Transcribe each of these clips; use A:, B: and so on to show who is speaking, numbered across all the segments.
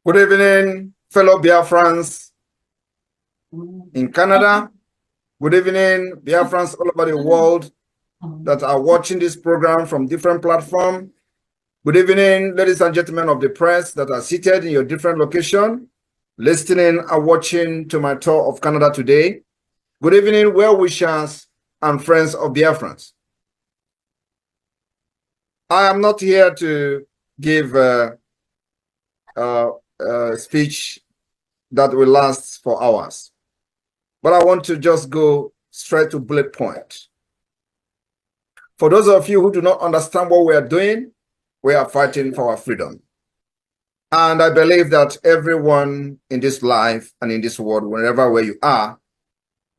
A: Good evening, fellow Biafrans in Canada. Good evening, Biafrans all over the world that are watching this program from different platforms. Good evening, ladies and gentlemen of the press that are seated in your different location, listening and watching to my tour of Canada today. Good evening, well-wishers and friends of Biafrans. I am not here to give a speech that will last for hours, but I want to just go straight to bullet point. For those of you who do not understand what we are doing, we are fighting for our freedom. And I believe that everyone in this life and in this world, wherever where you are,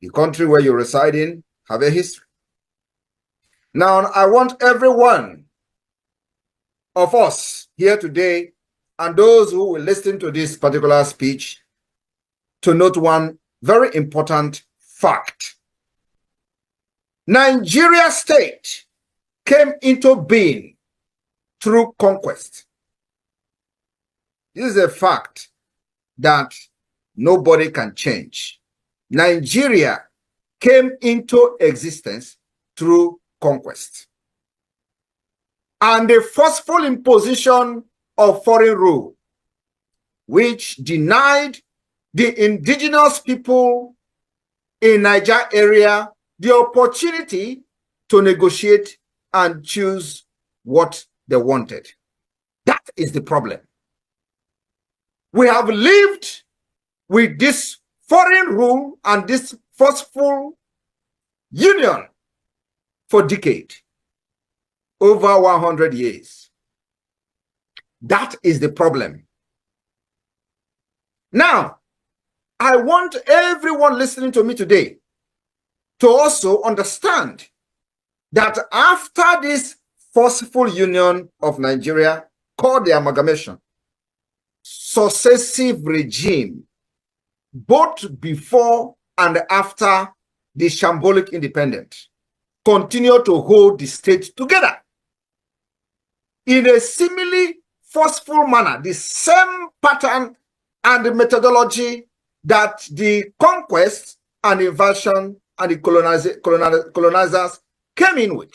A: the country where you reside in, have a history. Now, I want every one of us here today and those who will listen to this particular speech to note one very important fact. Nigeria state came into being through conquest. This is a fact that nobody can change. Nigeria came into existence through conquest. And the forceful imposition of foreign rule, which denied the indigenous people in Niger area the opportunity to negotiate and choose what they wanted. That is the problem. We have lived with this foreign rule and this forceful union for decades, over 100 years. That is the problem. Now, I want everyone listening to me today to also understand that after this forceful union of Nigeria, called the amalgamation, successive regime, both before and after the shambolic independence, continue to hold the state together in a similarly forceful manner, the same pattern and the methodology that the conquest and invasion and the colonizers came in with.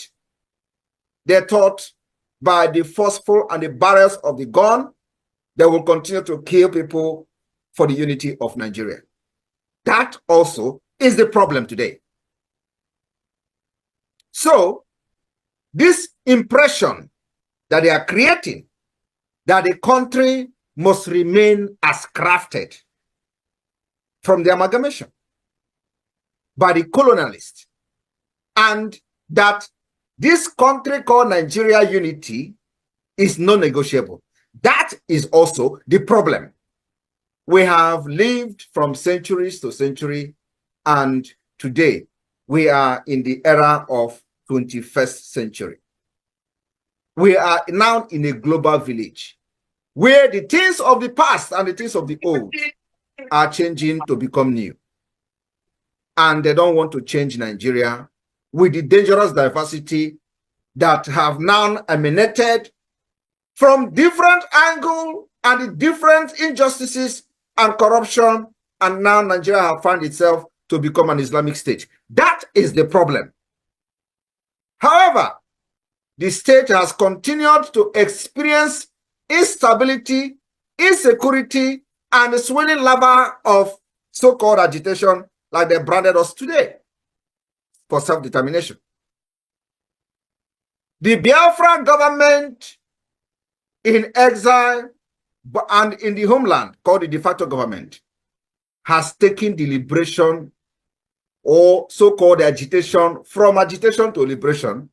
A: They thought by the forceful and the barrels of the gun, they will continue to kill people for the unity of Nigeria. That also is the problem today. So, this impression that they are creating, that the country must remain as crafted from the amalgamation by the colonialists, and that this country called Nigeria unity is non-negotiable. That is also the problem. We have lived from centuries to century, and today we are in the era of 21st century. We are now in a global village where the things of the past and the things of the old are changing to become new. And they don't want to change Nigeria with the dangerous diversity that have now emanated from different angles and the different injustices and corruption, and now Nigeria has found itself to become an Islamic state. That is the problem. However, the state has continued to experience instability, insecurity, and the swelling lava of so-called agitation like they branded us today for self-determination. The Biafra government in exile and in the homeland, called the de facto government, has taken the liberation or so-called agitation from agitation to liberation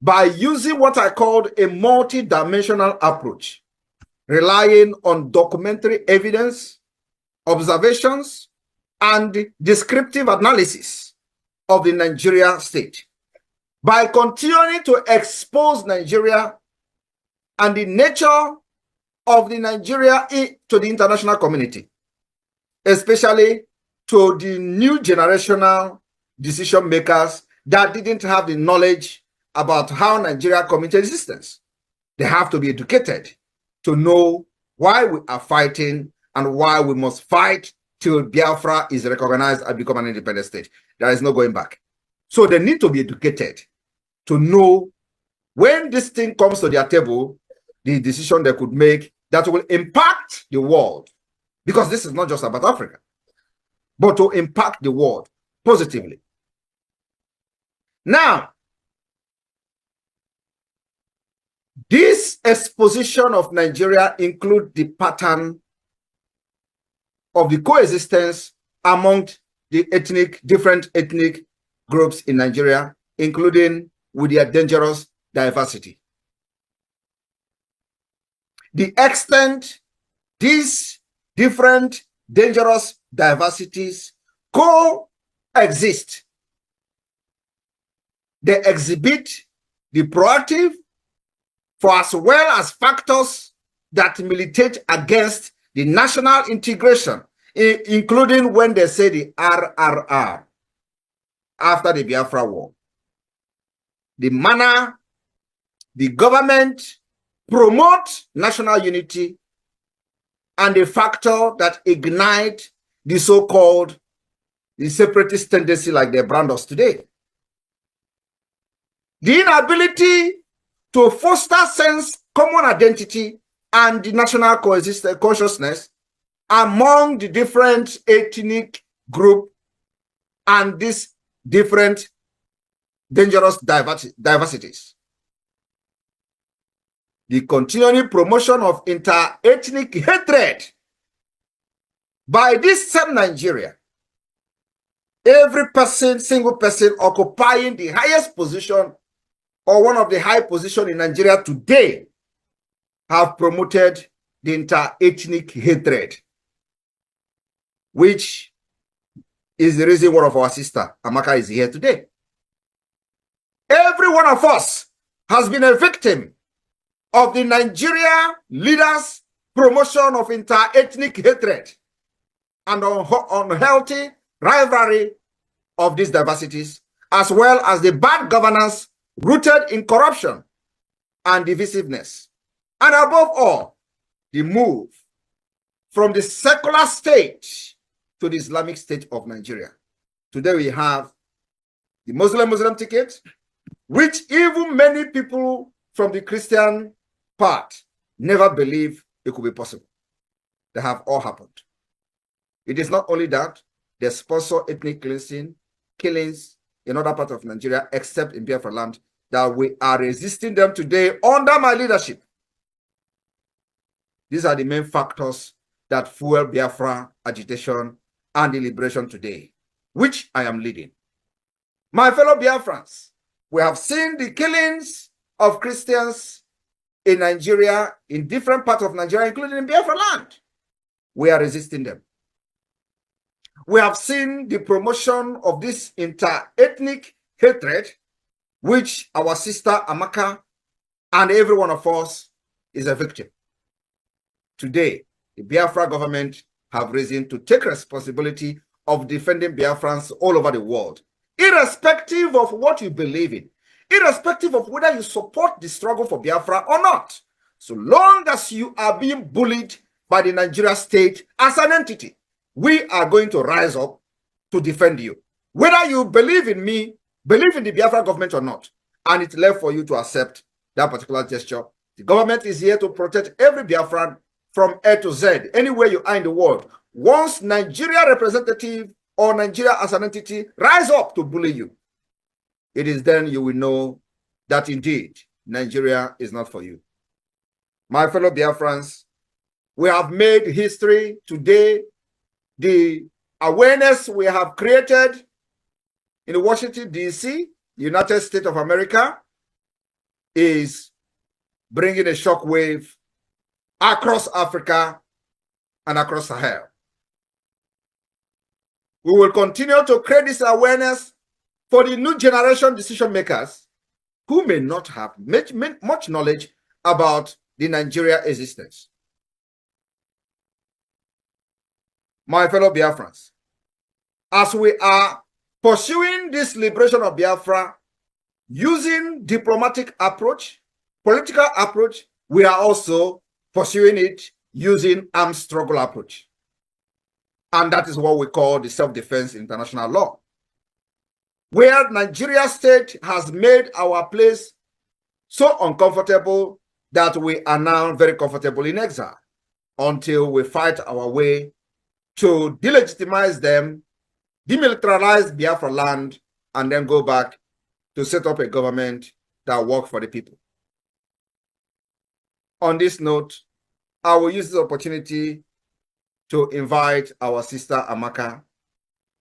A: by using what I called a multi-dimensional approach, relying on documentary evidence, observations, and descriptive analysis of the Nigeria state. By continuing to expose Nigeria and the nature of the Nigeria to the international community, especially to the new generational decision makers that didn't have the knowledge about how Nigeria come into existence. They have to be educated to know why we are fighting and why we must fight till Biafra is recognized and become an independent state. There is no going back. So they need to be educated to know when this thing comes to their table, the decision they could make that will impact the world. Because this is not just about Africa, but to impact the world positively. Now, this exposition of Nigeria includes the pattern of the coexistence among the different ethnic groups in Nigeria, including with their dangerous diversity. The extent these different dangerous diversities coexist, they exhibit the proactive for as well as factors that militate against the national integration, including when they say the RRR after the Biafra War. The manner the government promotes national unity and the factor that ignite the so-called separatist tendency like they brand us today. The inability to foster sense common identity and the national consciousness among the different ethnic group and these different dangerous diversities. The continuing promotion of inter-ethnic hatred by this same Nigeria. Every person, single person occupying the highest position or one of the high positions in Nigeria today have promoted the inter-ethnic hatred, which is the reason one of our sister, Amaka, is here today. Every one of us has been a victim of the Nigeria leaders' promotion of inter-ethnic hatred and unhealthy rivalry of these diversities, as well as the bad governance rooted in corruption and divisiveness. And above all, the move from the secular state to the Islamic State of Nigeria. Today we have the Muslim ticket, which even many people from the Christian part never believed it could be possible. They have all happened. It is not only that, they sponsor ethnic killings in other parts of Nigeria, except in Biafra land, that we are resisting them today under my leadership. These are the main factors that fuel Biafra agitation and the liberation today, which I am leading. My fellow Biafrans, we have seen the killings of Christians in Nigeria, in different parts of Nigeria, including in Biafra land. We are resisting them. We have seen the promotion of this inter-ethnic hatred, which our sister Amaka and every one of us is a victim. Today, the Biafra government have risen to take responsibility of defending Biafrans all over the world, irrespective of what you believe in, irrespective of whether you support the struggle for Biafra or not. So long as you are being bullied by the Nigeria state as an entity, we are going to rise up to defend you. Whether you believe in me, believe in the Biafra government or not, and it's left for you to accept that particular gesture. The government is here to protect every Biafran from A to Z, anywhere you are in the world. Once Nigeria representative or Nigeria as an entity rise up to bully you, it is then you will know that indeed Nigeria is not for you. My fellow Biafrans, we have made history today. The awareness we have created in Washington, D.C., United States of America, is bringing a shockwave across Africa and across Sahel. We will continue to create this awareness for the new generation decision makers who may not have much knowledge about the Nigeria existence. My fellow Biafrans, as we are pursuing this liberation of Biafra using diplomatic approach, political approach, we are also pursuing it using armed struggle approach. And that is what we call the self-defense international law, where Nigeria state has made our place so uncomfortable that we are now very comfortable in exile until we fight our way to delegitimize them, demilitarize Biafra land, and then go back to set up a government that works for the people. On this note, I will use this opportunity to invite our sister Amaka,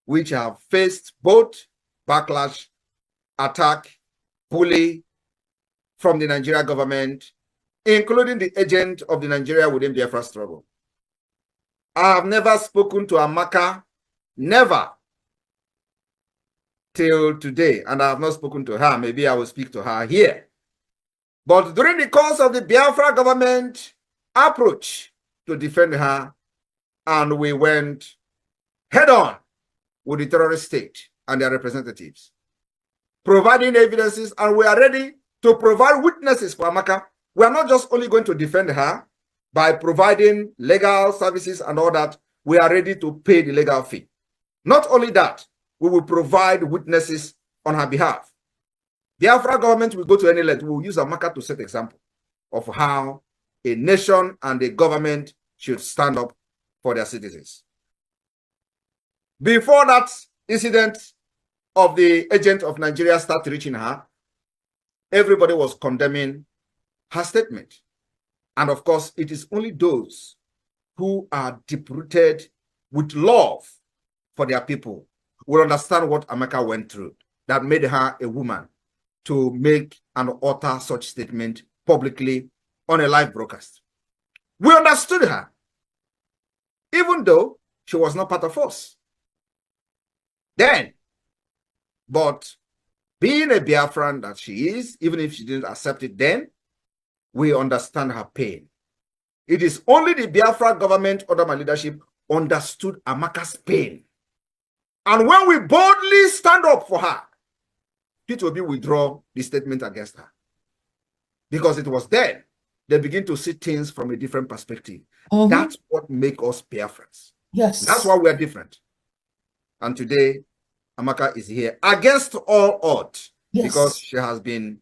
A: which have faced both backlash, attack, bully from the Nigeria government, including the agent of the Nigeria within the Biafra struggle. I have never spoken to Amaka, never, till today, and I have not spoken to her. Maybe I will speak to her here. But during the course of the Biafra government approach to defend her, and we went head-on with the terrorist state and their representatives, providing evidences, and we are ready to provide witnesses for Amaka. We are not just only going to defend her by providing legal services and all that. We are ready to pay the legal fee. Not only that, we will provide witnesses on her behalf. The Biafra government will go to any length. We will use Amaka to set example of how a nation and a government should stand up for their citizens. Before that incident of the agent of Nigeria started reaching her, everybody was condemning her statement. And of course, it is only those who are deep-rooted with love for their people will understand what Amaka went through that made her a woman to make and utter such statement publicly on a live broadcast. We understood her, even though she was not part of us then. But being a Biafran that she is, even if she didn't accept it then, we understand her pain. It is only the Biafra government under my leadership understood Amaka's pain. And when we boldly stand up for her, it will be withdraw the statement against her. Because it was then they begin to see things from a different perspective. That's what makes us Biafrans.
B: Yes.
A: That's why we are different. And today, Amaka is here against all odds. Yes. Because she has been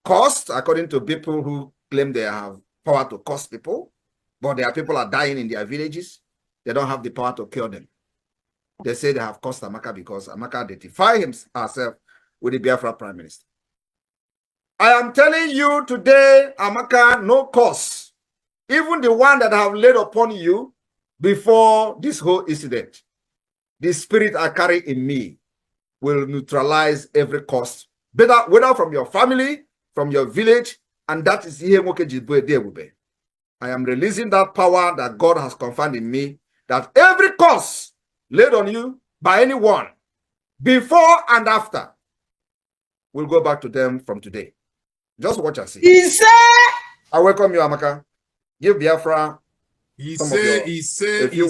A: cursed, according to people who claim they have power to curse people, but their people are dying in their villages. They don't have the power to cure them. They say they have cursed Amaka because Amaka identifies herself with the Biafra Prime Minister. I am telling you today, Amaka, no curse. Even the one that I have laid upon you before this whole incident, the spirit I carry in me will neutralize every curse, whether from your family, from your village, and that is here. I am releasing that power that God has conferred in me, that every curse laid on you by anyone, before and after, will go back to them from today. Just watch and see.
B: He said,
A: I welcome you, Amaka. Give Biafra. He said,
C: you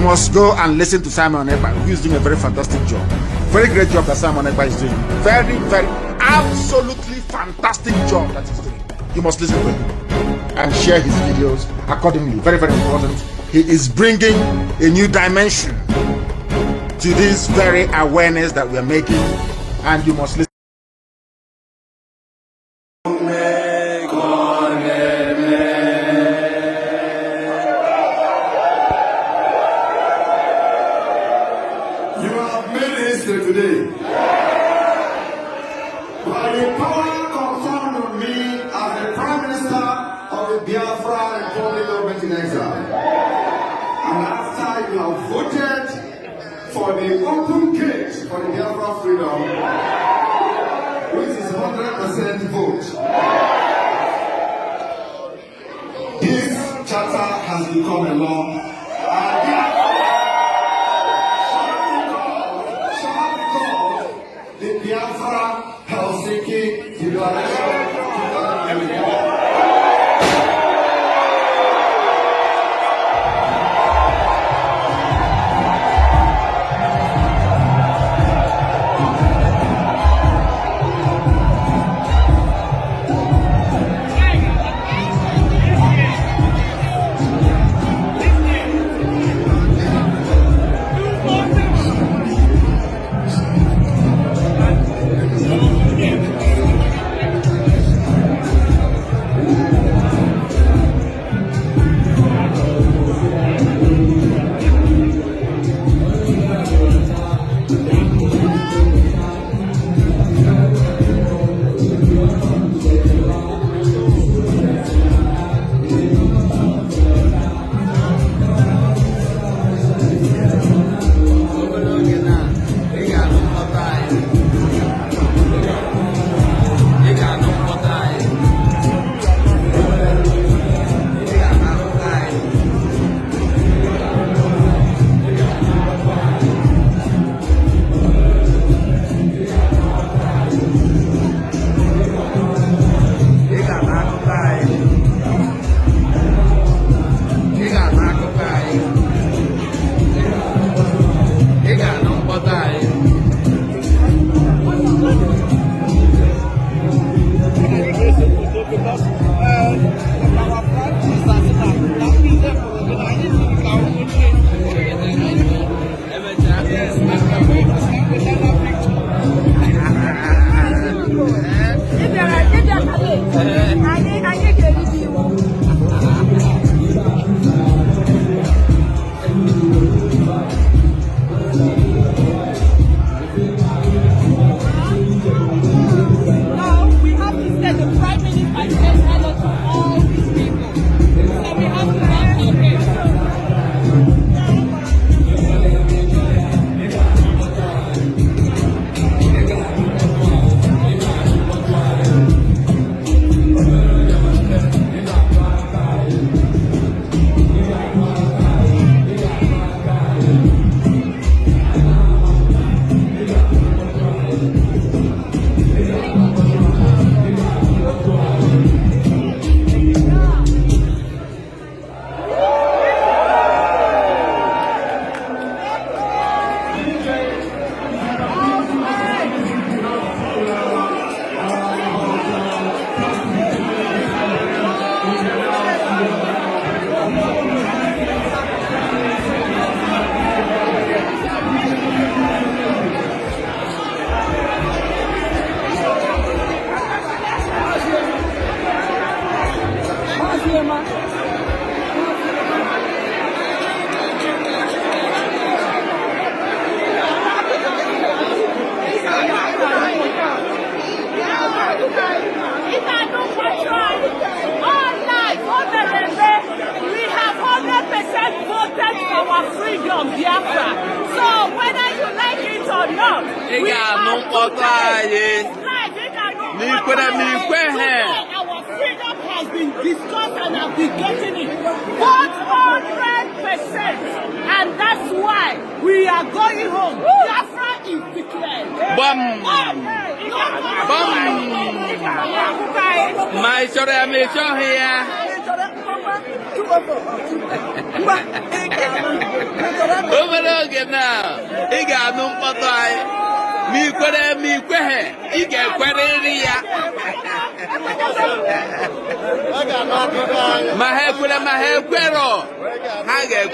C: must go and listen to Simon Ekpa, who is doing a very fantastic job. Very great job that Simon Ekpa is doing. Very, very, absolutely fantastic job that he's doing. You must listen to him and share his videos accordingly. Very, very important. He is bringing a new dimension to this very awareness that we are making, and you must listen.
D: You have made history today. By the power conferred on me as the Prime Minister of the Biafra Republic Government in Exile. And after you have voted for the open gate for the Biafra freedom, which is 100% vote, this charter has become a law. And the Biafra Helsinki Declaration 2011.
B: Biafra. So whether you like it or not, we have to our freedom has been discussed and have been getting it 100%, and that's why we are going home. Biafra is declared.
E: My here. Overlook it now. He got no photo. Me he get my hair, I get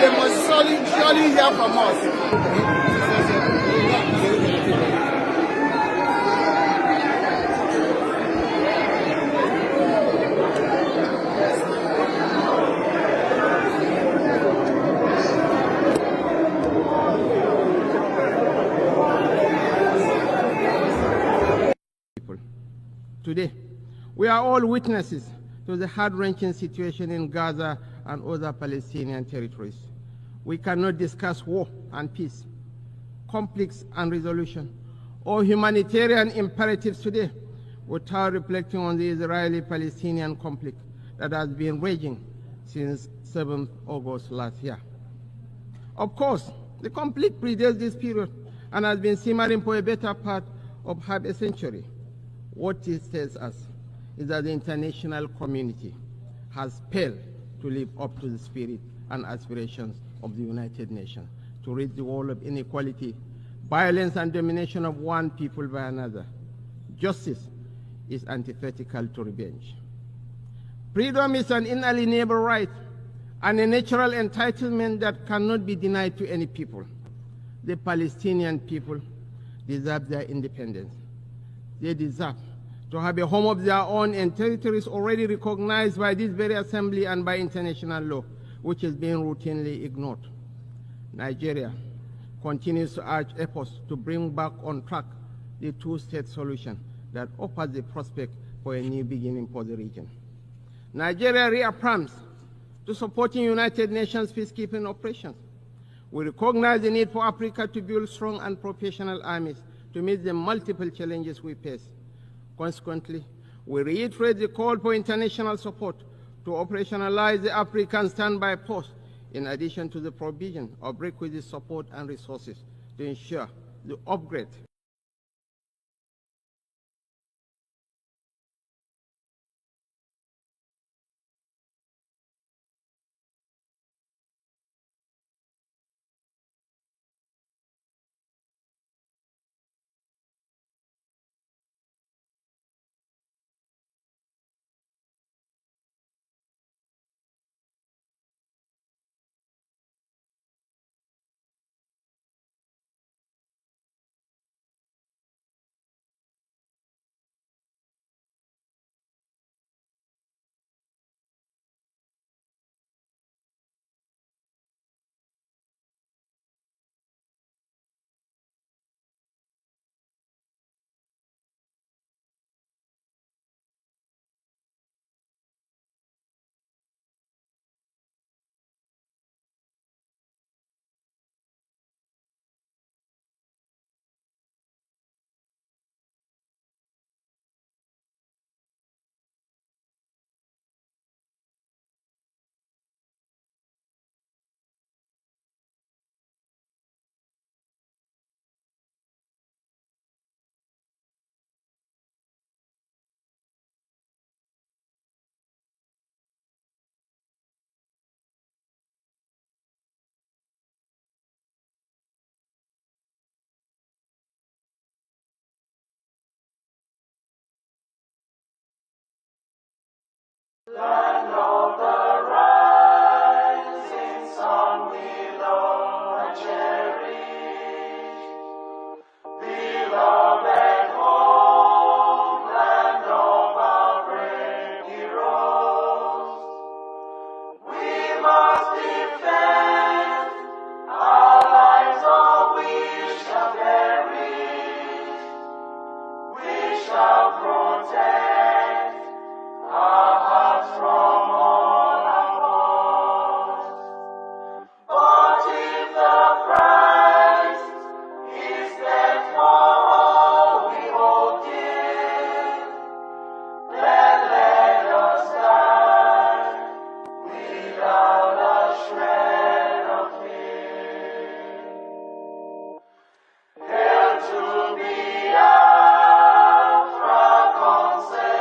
C: They must surely hear from us.
F: Today, we are all witnesses to the heart-wrenching situation in Gaza and other Palestinian territories. We cannot discuss war and peace, conflicts and resolution, or humanitarian imperatives today without reflecting on the Israeli-Palestinian conflict that has been raging since 7th August last year. Of course, the conflict predates this period and has been simmering for a better part of half a century. What it tells us is that the international community has failed to live up to the spirit and aspirations of the United Nations to rid the world of inequality, violence, and domination of one people by another. Justice is antithetical to revenge. Freedom is an inalienable right and a natural entitlement that cannot be denied to any people. The Palestinian people deserve their independence. They deserve to have a home of their own in territories already recognized by this very assembly and by international law, which is being routinely ignored. Nigeria continues to urge efforts to bring back on track the two-state solution that offers the prospect for a new beginning for the region. Nigeria reaffirms to supporting United Nations peacekeeping operations. We recognize the need for Africa to build strong and professional armies to meet the multiple challenges we face. Consequently, we reiterate the call for international support to operationalize the African Standby Force, in addition to the provision of requisite support and resources to ensure the upgrade
G: Land of the rising sun, we love and cherish. Beloved home, land of our brave heroes. We must defend our lives, or we shall perish. We shall protect our hearts from all our foes. But if the price is death for all we hold dear, then let us die without a shred of fear. Hail to Biafra, consent.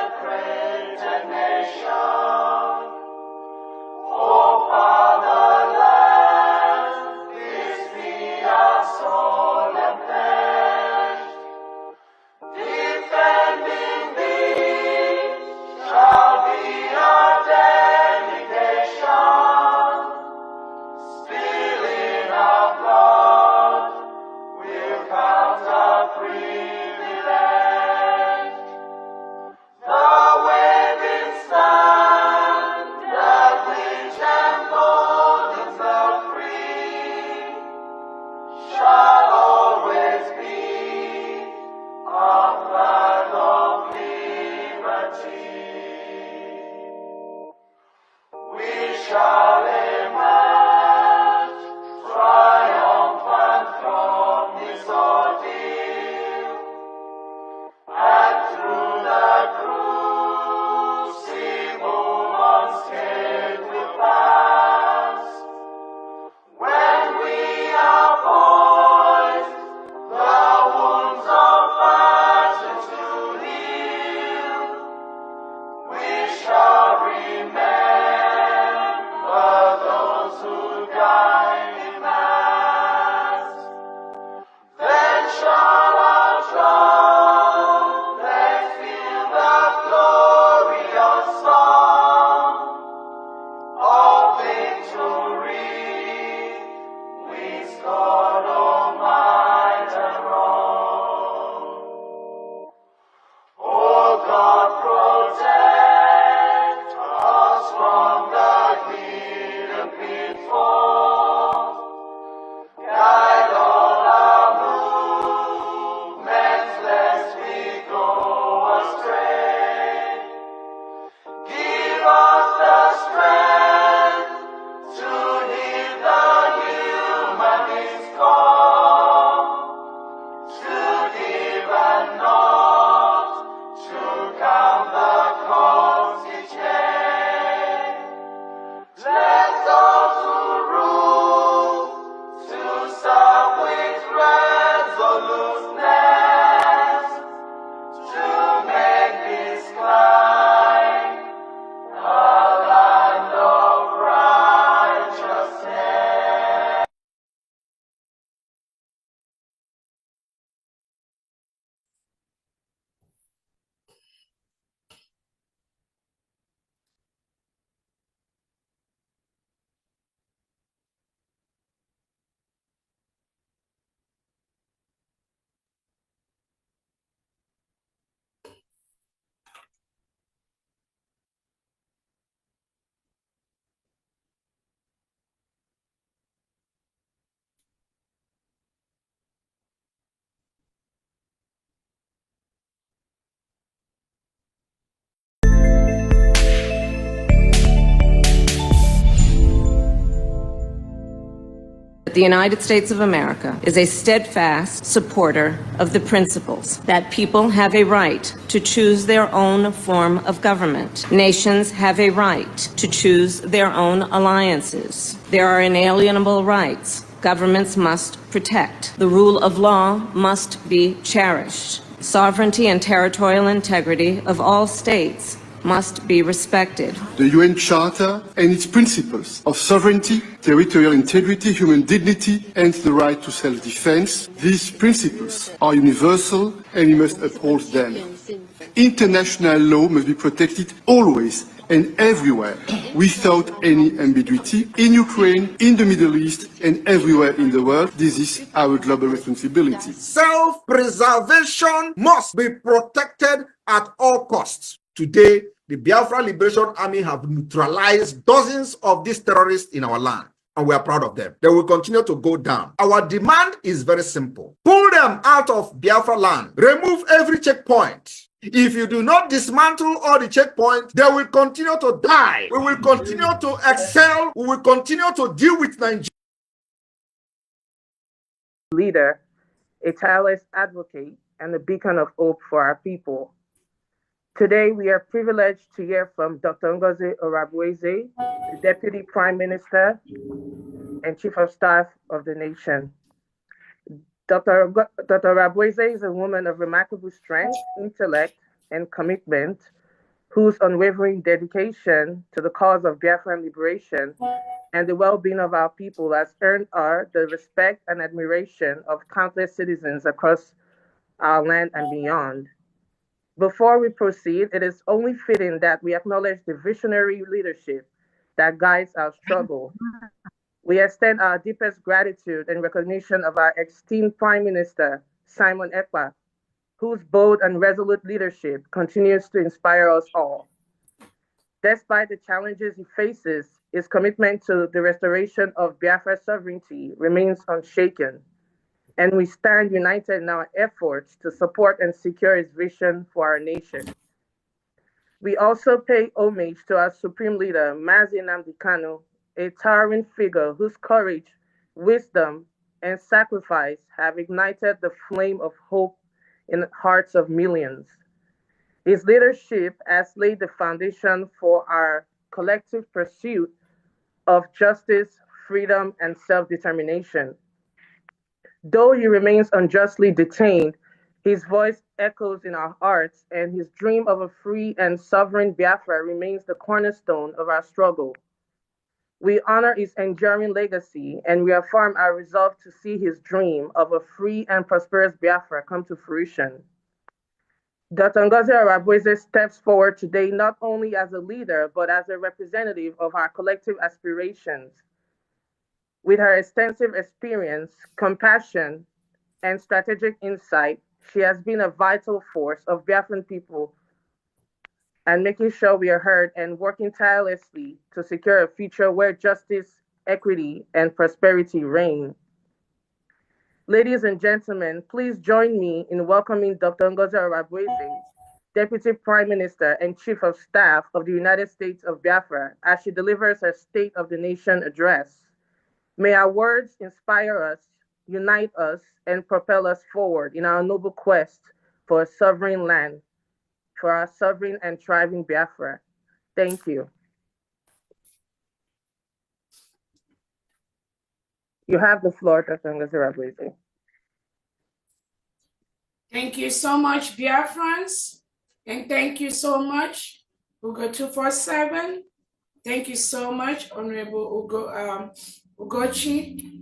H: the United States of America is a steadfast supporter of the principles that people have a right to choose their own form of government. Nations have a right to choose their own alliances. There are inalienable rights governments must protect. The rule of law must be cherished. Sovereignty and territorial integrity of all states must be respected.
I: The UN Charter and its principles of sovereignty, territorial integrity, human dignity, and the right to self-defense, these principles are universal and we must uphold them. International law must be protected always and everywhere, without any ambiguity, in Ukraine, in the Middle East, and everywhere in the world. This is our global responsibility.
A: Self-preservation must be protected at all costs. Today, the Biafra Liberation Army have neutralized dozens of these terrorists in our land, and we are proud of them. They will continue to go down. Our demand is very simple. Pull them out of Biafra land. Remove every checkpoint. If you do not dismantle all the checkpoints, they will continue to die. We will continue to excel. We will continue to deal with Nigeria.
J: Leader, a tireless advocate, and a beacon of hope for our people. Today, we are privileged to hear from Dr. Ngozi Orabueze, the Deputy Prime Minister and Chief of Staff of the nation. Dr. Orabueze is a woman of remarkable strength, intellect, and commitment, whose unwavering dedication to the cause of Biafran liberation and the well-being of our people has earned her the respect and admiration of countless citizens across our land and beyond. Before we proceed, it is only fitting that we acknowledge the visionary leadership that guides our struggle. We extend our deepest gratitude and recognition of our esteemed Prime Minister, Simon Ekpa, whose bold and resolute leadership continues to inspire us all. Despite the challenges he faces, his commitment to the restoration of Biafra's sovereignty remains unshaken, and we stand united in our efforts to support and secure his vision for our nation. We also pay homage to our Supreme Leader, Mazi Nnamdi Kanu, a towering figure whose courage, wisdom, and sacrifice have ignited the flame of hope in the hearts of millions. His leadership has laid the foundation for our collective pursuit of justice, freedom, and self-determination. Though he remains unjustly detained, his voice echoes in our hearts, and his dream of a free and sovereign Biafra remains the cornerstone of our struggle. We honor his enduring legacy, and we affirm our resolve to see his dream of a free and prosperous Biafra come to fruition. Dr. Ngozi Orabueze steps forward today not only as a leader, but as a representative of our collective aspirations. With her extensive experience, compassion, and strategic insight, she has been a vital force of Biafran people and making sure we are heard and working tirelessly to secure a future where justice, equity, and prosperity reign. Ladies and gentlemen, please join me in welcoming Dr. Ngozi Orabueze, Deputy Prime Minister and Chief of Staff of the United States of Biafra, as she delivers her State of the Nation address. May our words inspire us, unite us, and propel us forward in our noble quest for a sovereign land, for our sovereign and thriving Biafra. Thank you. You have the floor, Dr. Ngozi Orabueze.
K: Thank you so much, Biafrans, and thank you so much, Ugo 247. Thank you so much, Honorable Ugochi.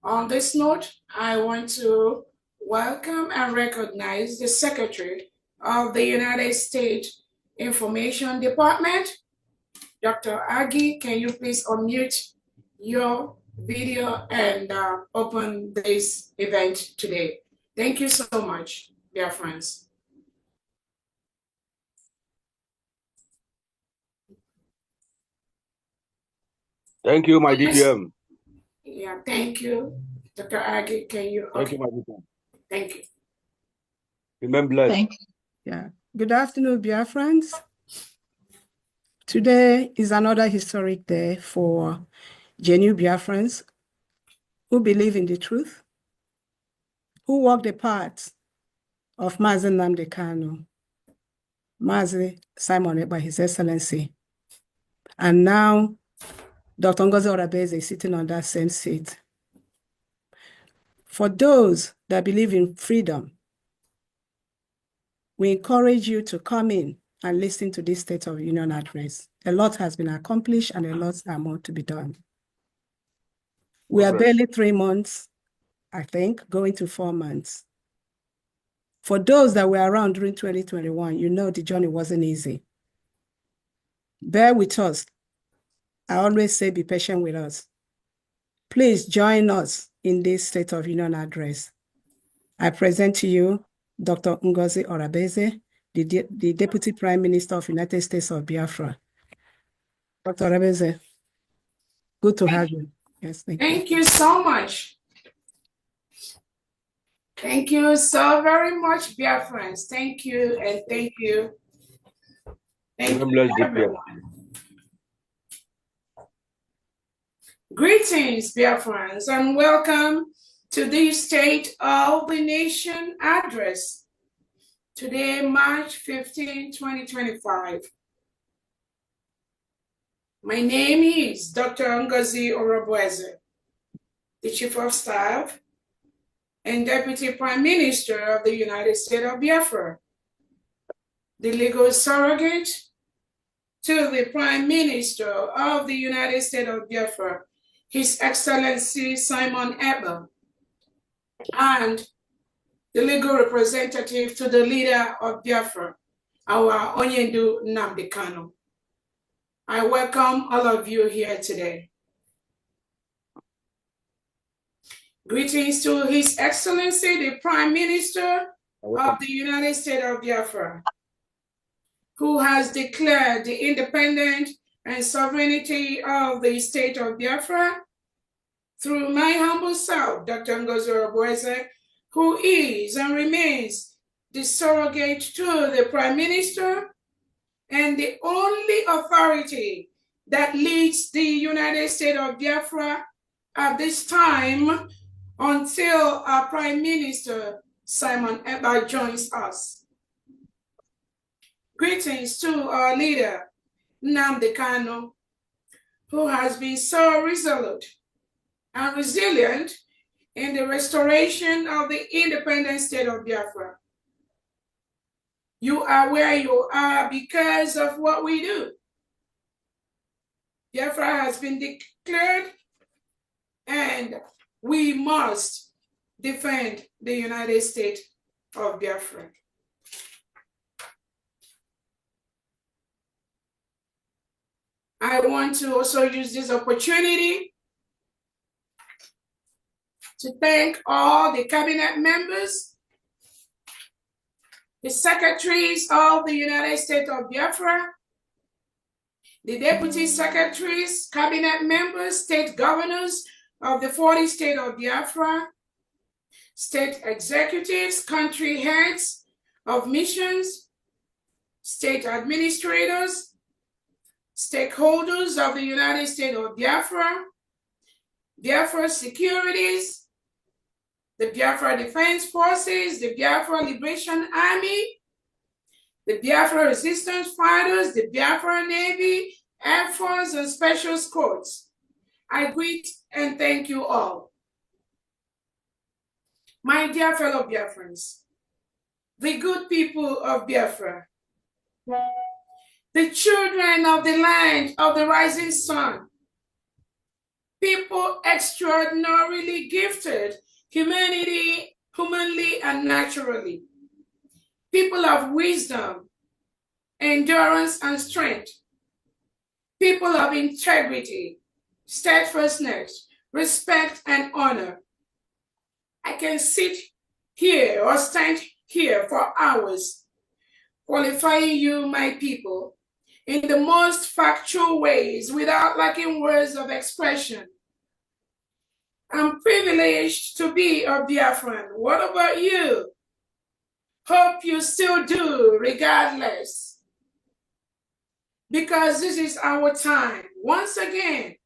K: On this note, I want to welcome and recognize the Secretary of the United States Information Department. Dr. Agi, can you please unmute your video and open this event today? Thank you so much, dear friends.
L: Thank you, my DPM.
K: Yeah, thank you. Dr. Agi, can you?
L: Thank you, my DPM.
K: Thank you.
L: Remember blessed.
M: Thank you. Yeah. Good afternoon, dear friends. Today is another historic day for genuine Biafrans who believe in the truth, who walk the path of Mazi Nnamdi Kanu, Mazi Simon Ekpa, His Excellency, and now Dr. Ngozi Orabueze is sitting on that same seat. For those that believe in freedom, we encourage you to come in and listen to this State of Union address. A lot has been accomplished and a lot are more to be done. We are barely 3 months, I think, going to 4 months. For those that were around during 2021, you know the journey wasn't easy. Bear with us. I always say be patient with us. Please join us in this State of Union address. I present to you Dr. Ngozi Orabueze, the Deputy Prime Minister of the United States of Biafra. Dr. Orabueze, good to have you. Yes,
K: Thank you so much. Thank you so very much, Biafrans. Thank you and thank you. Thank you, everyone. Greetings, Biafrans, and welcome to the State of the Nation address. Today, March 15, 2025. My name is Dr. Ngozi Orabueze, the Chief of Staff and Deputy Prime Minister of the United States of Biafra, the legal surrogate to the Prime Minister of the United States of Biafra, His Excellency Simon Ekpa, and the legal representative to the leader of Biafra, our Onyendu Nnamdi Kanu. I welcome all of you here today. Greetings to His Excellency, the Prime Minister of the United States of Biafra, who has declared the independence and sovereignty of the state of Biafra through my humble self, Dr. Ngozi Orabueze, who is and remains the surrogate to the Prime Minister and the only authority that leads the United States of Biafra at this time until our Prime Minister, Simon Ekpa, joins us. Greetings to our leader, Nnamdi Kanu, who has been so resolute and resilient in the restoration of the independent state of Biafra. You are where you are because of what we do. Biafra has been declared, and we must defend the United States of Biafra. I want to also use this opportunity to thank all the cabinet members, the secretaries of the United States of Biafra, the deputy secretaries, cabinet members, state governors of the 40 states of Biafra, state executives, country heads of missions, state administrators, stakeholders of the United States of Biafra, Biafra Securities, the Biafra Defense Forces, the Biafra Liberation Army, the Biafra Resistance Fighters, the Biafra Navy, Air Force, and Special Escorts. I greet and thank you all. My dear fellow Biafrans, the good people of Biafra, the children of the land of the rising sun, people extraordinarily gifted, humanly and naturally, people of wisdom, endurance and strength, people of integrity, steadfastness, respect and honor. I can sit here or stand here for hours qualifying you, my people, in the most factual ways without lacking words of expression. I'm privileged to be a Biafran. What about you? Hope you still do, regardless. Because this is our time. Once again,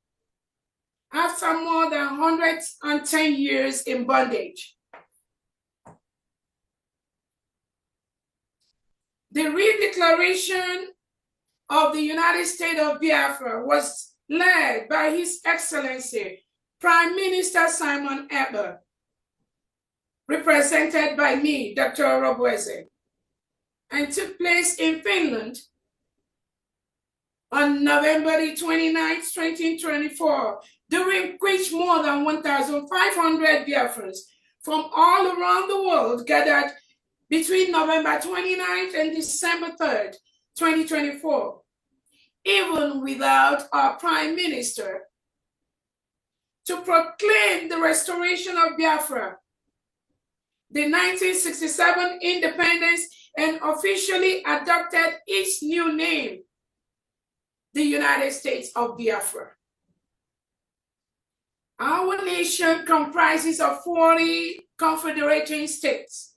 K: after more than 110 years in bondage. The redeclaration of the United States of Biafra was led by His Excellency Prime Minister Simon Ekpa, represented by me, Dr. Orabueze, and took place in Finland on November the 29th, 2024, during which more than 1,500 Biafrans from all around the world gathered between November 29th and December 3rd, 2024, even without our Prime Minister, to proclaim the restoration of Biafra, the 1967 independence, and officially adopted its new name, the United States of Biafra. Our nation comprises of 40 confederating states,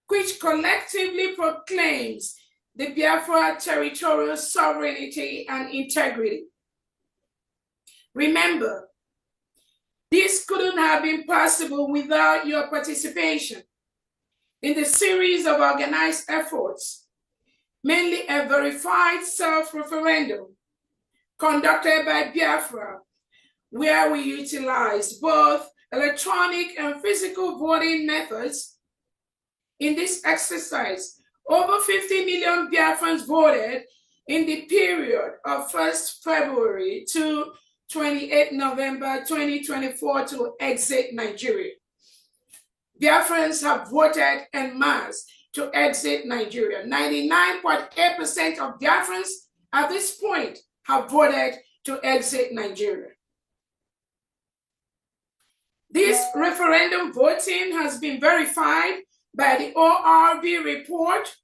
K: which collectively proclaims the Biafra territorial sovereignty and integrity. Remember, this couldn't have been possible without your participation in the series of organized efforts, mainly a verified self-referendum conducted by Biafra, where we utilized both electronic and physical voting methods. In this exercise, over 50 million Biafrans voted in the period of 1st February to 28 November 2024 to exit Nigeria. Biafrans have voted en masse to exit Nigeria. 99.8% of Biafrans at this point have voted to exit Nigeria. This referendum voting has been verified by the ORB report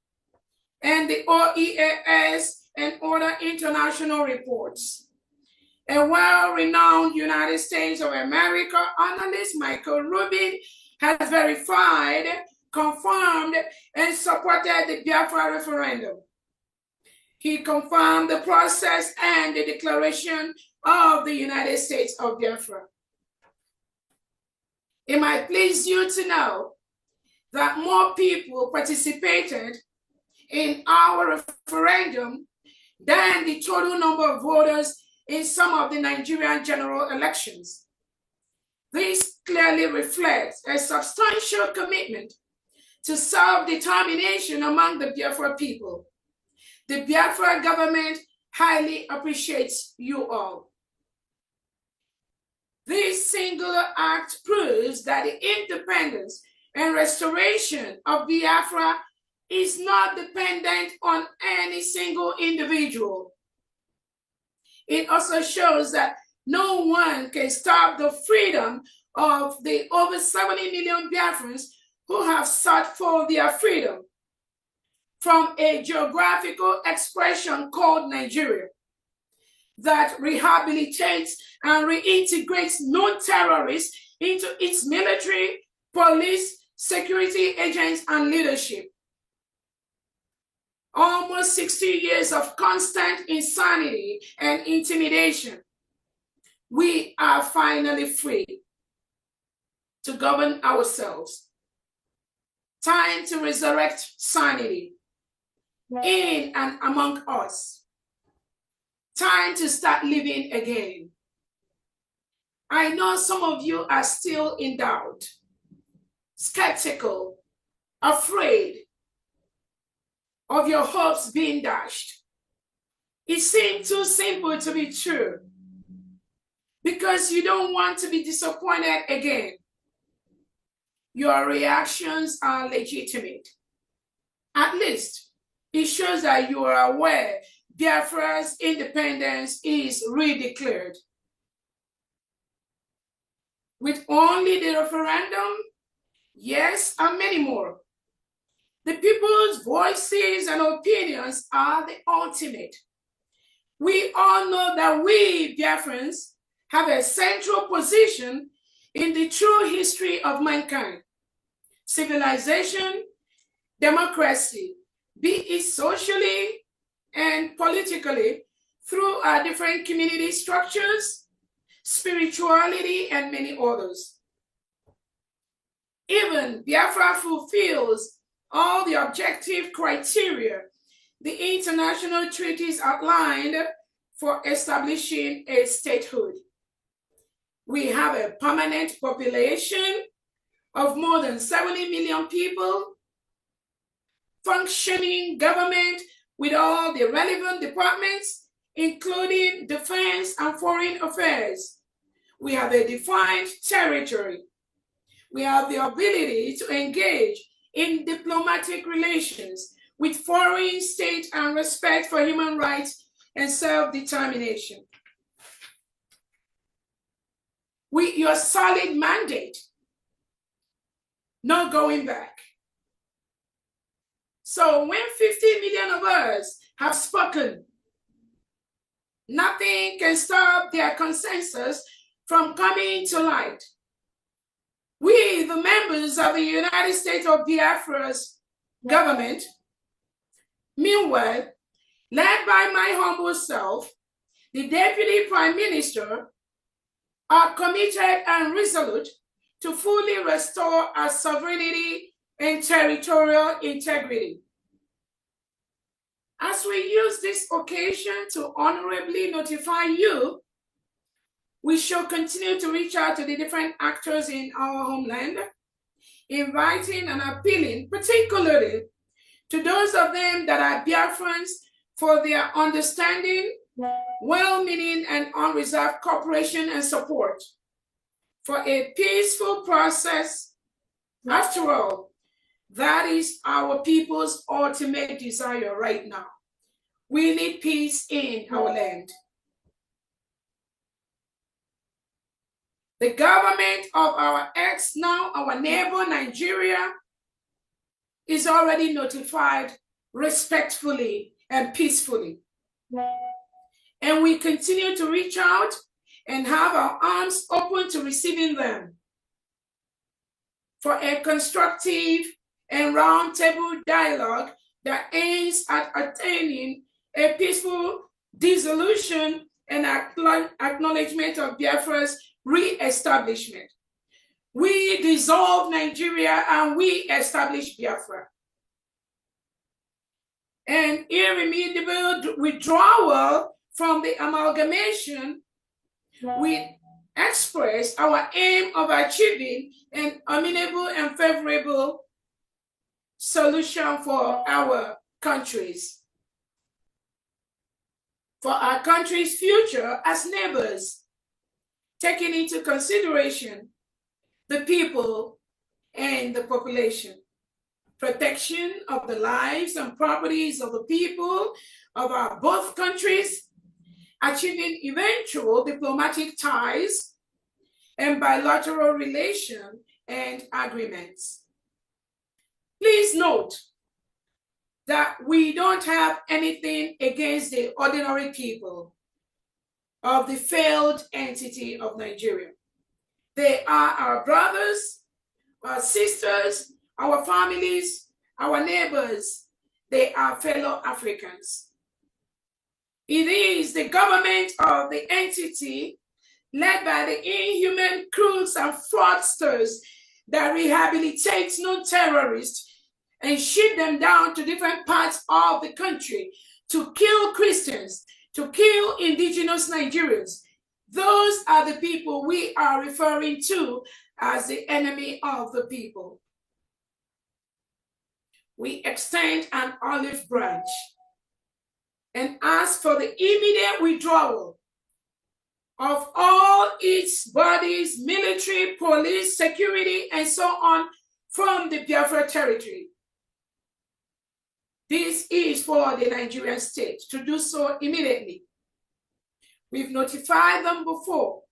K: and the OEAS and other international reports. A well-renowned United States of America analyst, Michael Rubin, has verified, confirmed, and supported the Biafra referendum. He confirmed the process and the declaration of the United States of Biafra. It might please you to know that more people participated in our referendum than the total number of voters in some of the Nigerian general elections. This clearly reflects a substantial commitment to self-determination among the Biafra people. The Biafra government highly appreciates you all. This singular act proves that the independence and restoration of Biafra is not dependent on any single individual. It also shows that no one can stop the freedom of the over 70 million Biafrans who have sought for their freedom from a geographical expression called Nigeria that rehabilitates and reintegrates non-terrorists into its military, police, security agents, and leadership. Almost 60 years of constant insanity and intimidation. We are finally free to govern ourselves. Time to resurrect sanity in and among us. Time to start living again. I know some of you are still in doubt, skeptical, afraid of your hopes being dashed. It seemed too simple to be true because you don't want to be disappointed again. Your reactions are legitimate. At least it shows that you are aware Biafra's independence is redeclared. With only the referendum, yes, and many more. The people's voices and opinions are the ultimate. We all know that we, Biafrans, have a central position in the true history of mankind. Civilization, democracy, be it socially and politically, through our different community structures, spirituality, and many others. Even Biafra fulfills all the objective criteria the international treaties outlined for establishing a statehood. We have a permanent population of more than 70 million people, functioning government with all the relevant departments, including defense and foreign affairs. We have a defined territory. We have the ability to engage in diplomatic relations with foreign states and respect for human rights and self-determination. Your solid mandate, no going back. So when 50 million of us have spoken, nothing can stop their consensus from coming to light. We, the members of the United States of Biafra's government, meanwhile, led by my humble self, the Deputy Prime Minister, are committed and resolute to fully restore our sovereignty and territorial integrity. As we use this occasion to honorably notify you, we shall continue to reach out to the different actors in our homeland, inviting and appealing particularly to those of them that are Biafrans for their understanding, well-meaning, and unreserved cooperation and support for a peaceful process. After all, that is our people's ultimate desire right now. We need peace in our land. The government of our now our neighbor Nigeria is already notified respectfully and peacefully. And we continue to reach out and have our arms open to receiving them for a constructive and roundtable dialogue that aims at attaining a peaceful dissolution and acknowledgement of Biafra's re-establishment. We dissolve Nigeria and we establish Biafra. An irremediable withdrawal from the amalgamation, we express our aim of achieving an amenable and favorable solution for our countries, for our country's future as neighbors, taking into consideration the people and the population, protection of the lives and properties of the people of our both countries, achieving eventual diplomatic ties and bilateral relations and agreements. Please note that we don't have anything against the ordinary people of the failed entity of Nigeria. They are our brothers, our sisters, our families, our neighbors. They are fellow Africans. It is the government of the entity led by the inhuman crooks and fraudsters that rehabilitates non-terrorists and ship them down to different parts of the country to kill Christians, to kill indigenous Nigerians. Those are the people we are referring to as the enemy of the people. We extend an olive branch and ask for the immediate withdrawal of all its bodies, military, police, security, and so on from the Biafra territory. This is for the Nigerian state to do so immediately. We've notified them before.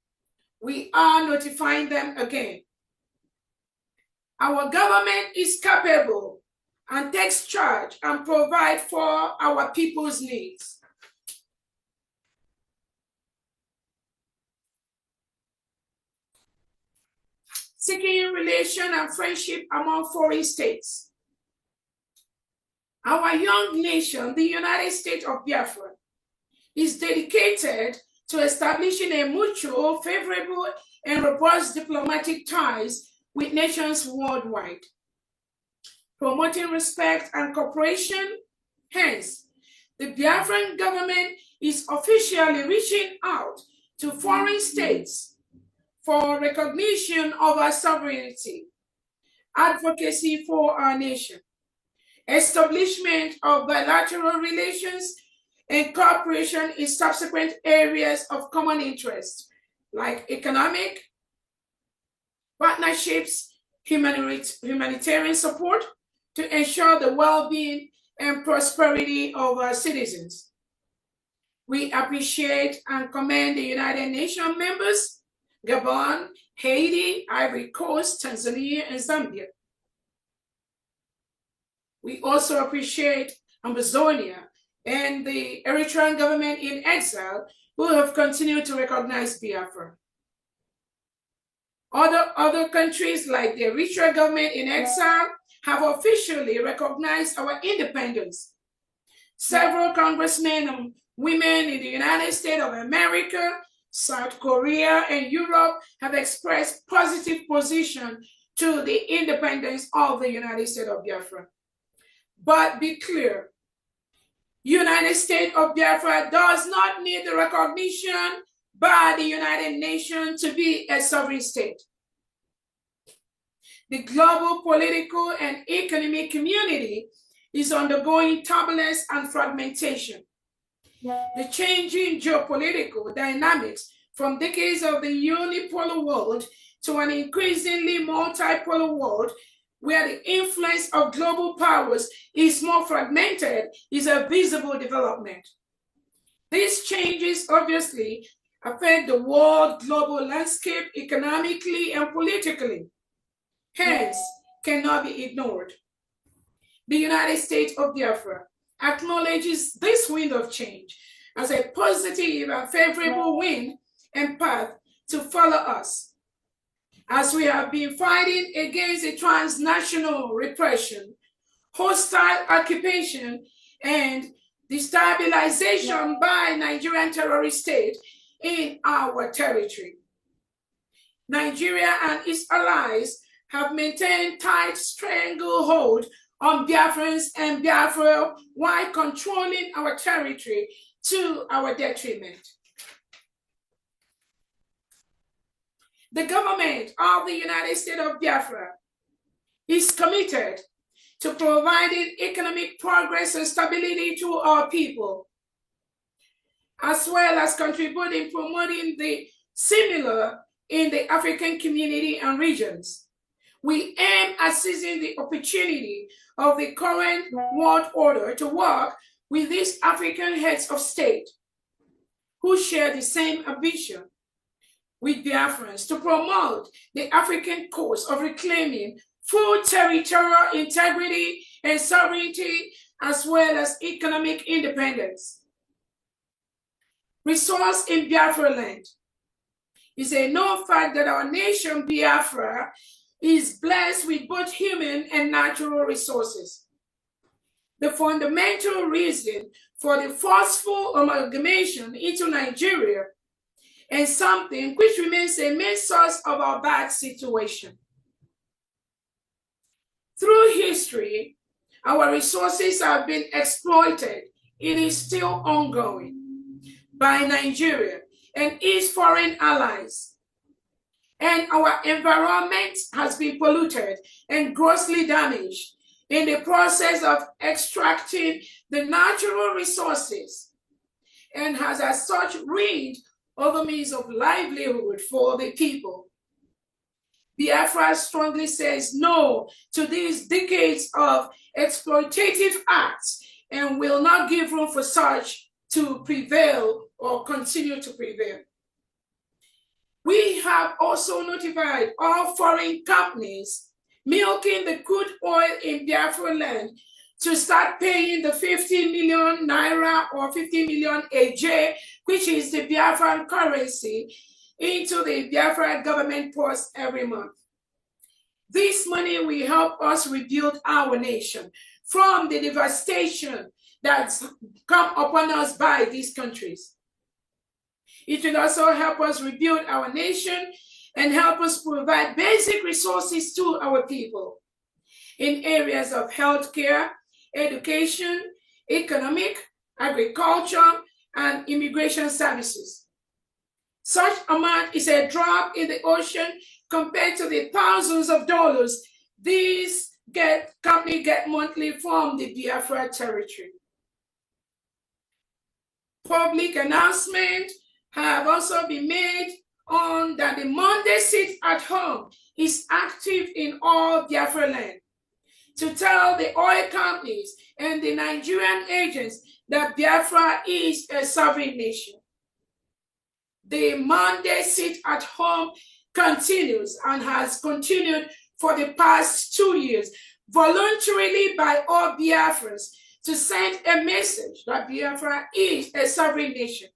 K: We are notifying them again. Our government is capable and takes charge and provides for our people's needs. Seeking relation and friendship among foreign states. Our young nation, the United States of Biafra, is dedicated to establishing a mutual, favorable, and robust diplomatic ties with nations worldwide, promoting respect and cooperation. Hence, the Biafran government is officially reaching out to foreign states for recognition of our sovereignty, advocacy for our nation, establishment of bilateral relations, and cooperation in subsequent areas of common interest, like economic partnerships, humanitarian support, to ensure the well-being and prosperity of our citizens. We appreciate and commend the United Nations members, Gabon, Haiti, Ivory Coast, Tanzania, and Zambia. We also appreciate Amazonia and the Eritrean government in exile, who have continued to recognize Biafra. Other countries like the Eritrean government in exile have officially recognized our independence. Several congressmen and women in the United States of America, South Korea, and Europe have expressed positive position to the independence of the United States of Biafra. But be clear, United States of Biafra does not need the recognition by the United Nations to be a sovereign state. The global political and economic community is undergoing turbulence and fragmentation. The changing geopolitical dynamics from decades of the unipolar world to an increasingly multipolar world where the influence of global powers is more fragmented is a visible development. These changes obviously affect the world global landscape economically and politically, hence cannot be ignored. The United States of Biafra acknowledges this wind of change as a positive and favorable wind and path to follow us, as we have been fighting against a transnational repression, hostile occupation, and destabilization by Nigerian terrorist state in our territory. Nigeria and its allies have maintained tight stranglehold on Biafrans and Biafra while controlling our territory to our detriment. The government of the United States of Biafra is committed to providing economic progress and stability to our people, as well as contributing promoting the similar in the African community and regions. We aim at seizing the opportunity of the current world order to work with these African heads of state who share the same ambition with Biafrans to promote the African cause of reclaiming full territorial integrity and sovereignty, as well as economic independence. Resource in Biafra land is a known fact that our nation, Biafra, is blessed with both human and natural resources. The fundamental reason for the forceful amalgamation into Nigeria and something which remains a main source of our bad situation. Through history, our resources have been exploited. It is still ongoing by Nigeria and its foreign allies. And our environment has been polluted and grossly damaged in the process of extracting the natural resources, and has as such ruined other means of livelihood for the people. Biafra strongly says no to these decades of exploitative acts and will not give room for such to prevail or continue to prevail. We have also notified all foreign companies milking the crude oil in Biafra land to start paying the 50 million naira or 50 million AJ, which is the Biafran currency, into the Biafra government purse every month. This money will help us rebuild our nation from the devastation that's come upon us by these countries. It will also help us rebuild our nation and help us provide basic resources to our people in areas of healthcare, education, economic, agriculture, and immigration services. Such amount is a drop in the ocean compared to the thousands of dollars these companies get monthly from the Biafra territory. Public announcements have also been made on that the Monday sit at home is active in all Biafra land to tell the oil companies and the Nigerian agents that Biafra is a sovereign nation. The Monday sit at home continues and has continued for the past 2 years, voluntarily by all Biafrans, to send a message that Biafra is a sovereign nation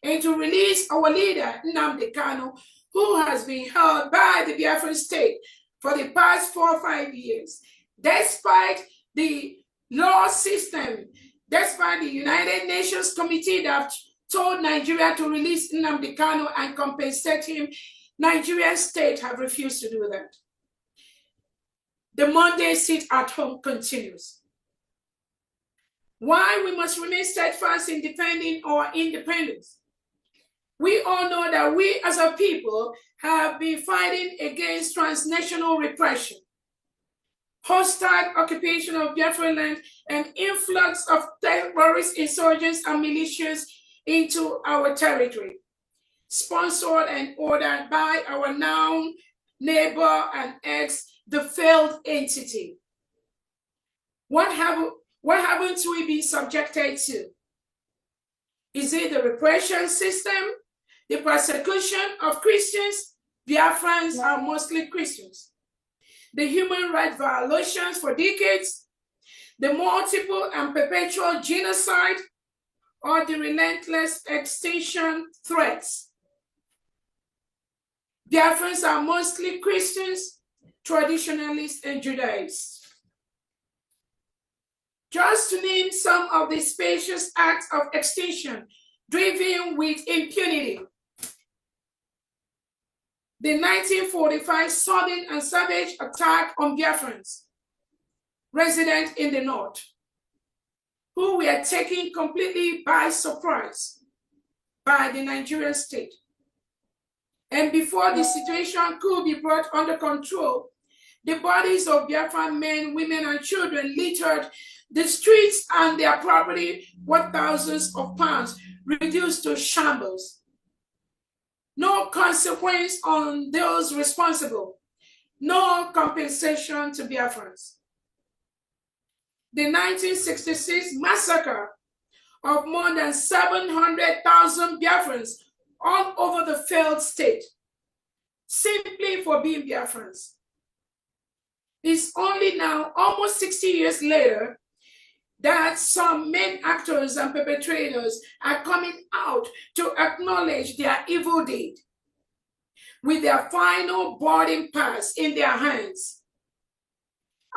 K: and to release our leader, Nnamdi Kanu, who has been held by the Biafran state for the past 4 or 5 years. Despite the law system, despite the United Nations Committee that told Nigeria to release Nnamdi Kanu and compensate him, Nigerian state have refused to do that. The Monday sit at home continues. Why we must remain steadfast in defending our independence? We all know that we as a people have been fighting against transnational repression, hostile occupation of Biafra land, and influx of terrorist insurgents and militias into our territory, sponsored and ordered by our now neighbor and ex, the failed entity. What haven't we been subjected to? Is it the repression system, the persecution of Christians? Biafrans are mostly Christians. The human rights violations for decades, the multiple and perpetual genocide, or the relentless extinction threats. Biafrans are mostly Christians, traditionalists, and Judaists. Just to name some of the spacious acts of extinction driven with impunity. The 1945 sudden and savage attack on Biafrans resident in the north, who were taken completely by surprise by the Nigerian state. And before the situation could be brought under control, the bodies of Biafran men, women, and children littered the streets and their property worth thousands of pounds, reduced to shambles. No consequence on those responsible, no compensation to Biafrans. The 1966 massacre of more than 700,000 Biafrans all over the failed state, simply for being Biafrans. It's only now, almost 60 years later, that some main actors and perpetrators are coming out to acknowledge their evil deed with their final boarding pass in their hands.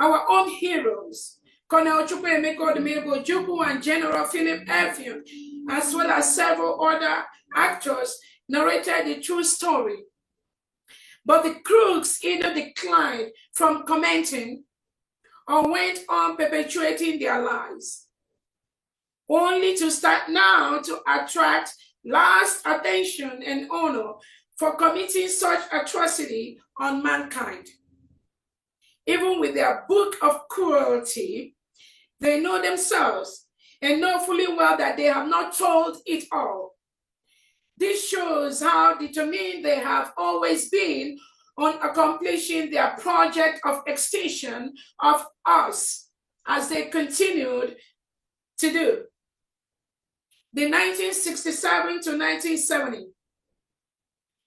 K: Our own heroes, Colonel Chukwuemeka Odumegwu Ojukwu and General Philip Effiong, as well as several other actors, narrated the true story. But the crooks either declined from commenting or went on perpetuating their lies, only to start now to attract last attention and honor for committing such atrocity on mankind. Even with their book of cruelty, they know themselves and know fully well that they have not told it all. This shows how determined they have always been on accomplishing their project of extinction of us, as they continued to do. The 1967 to 1970,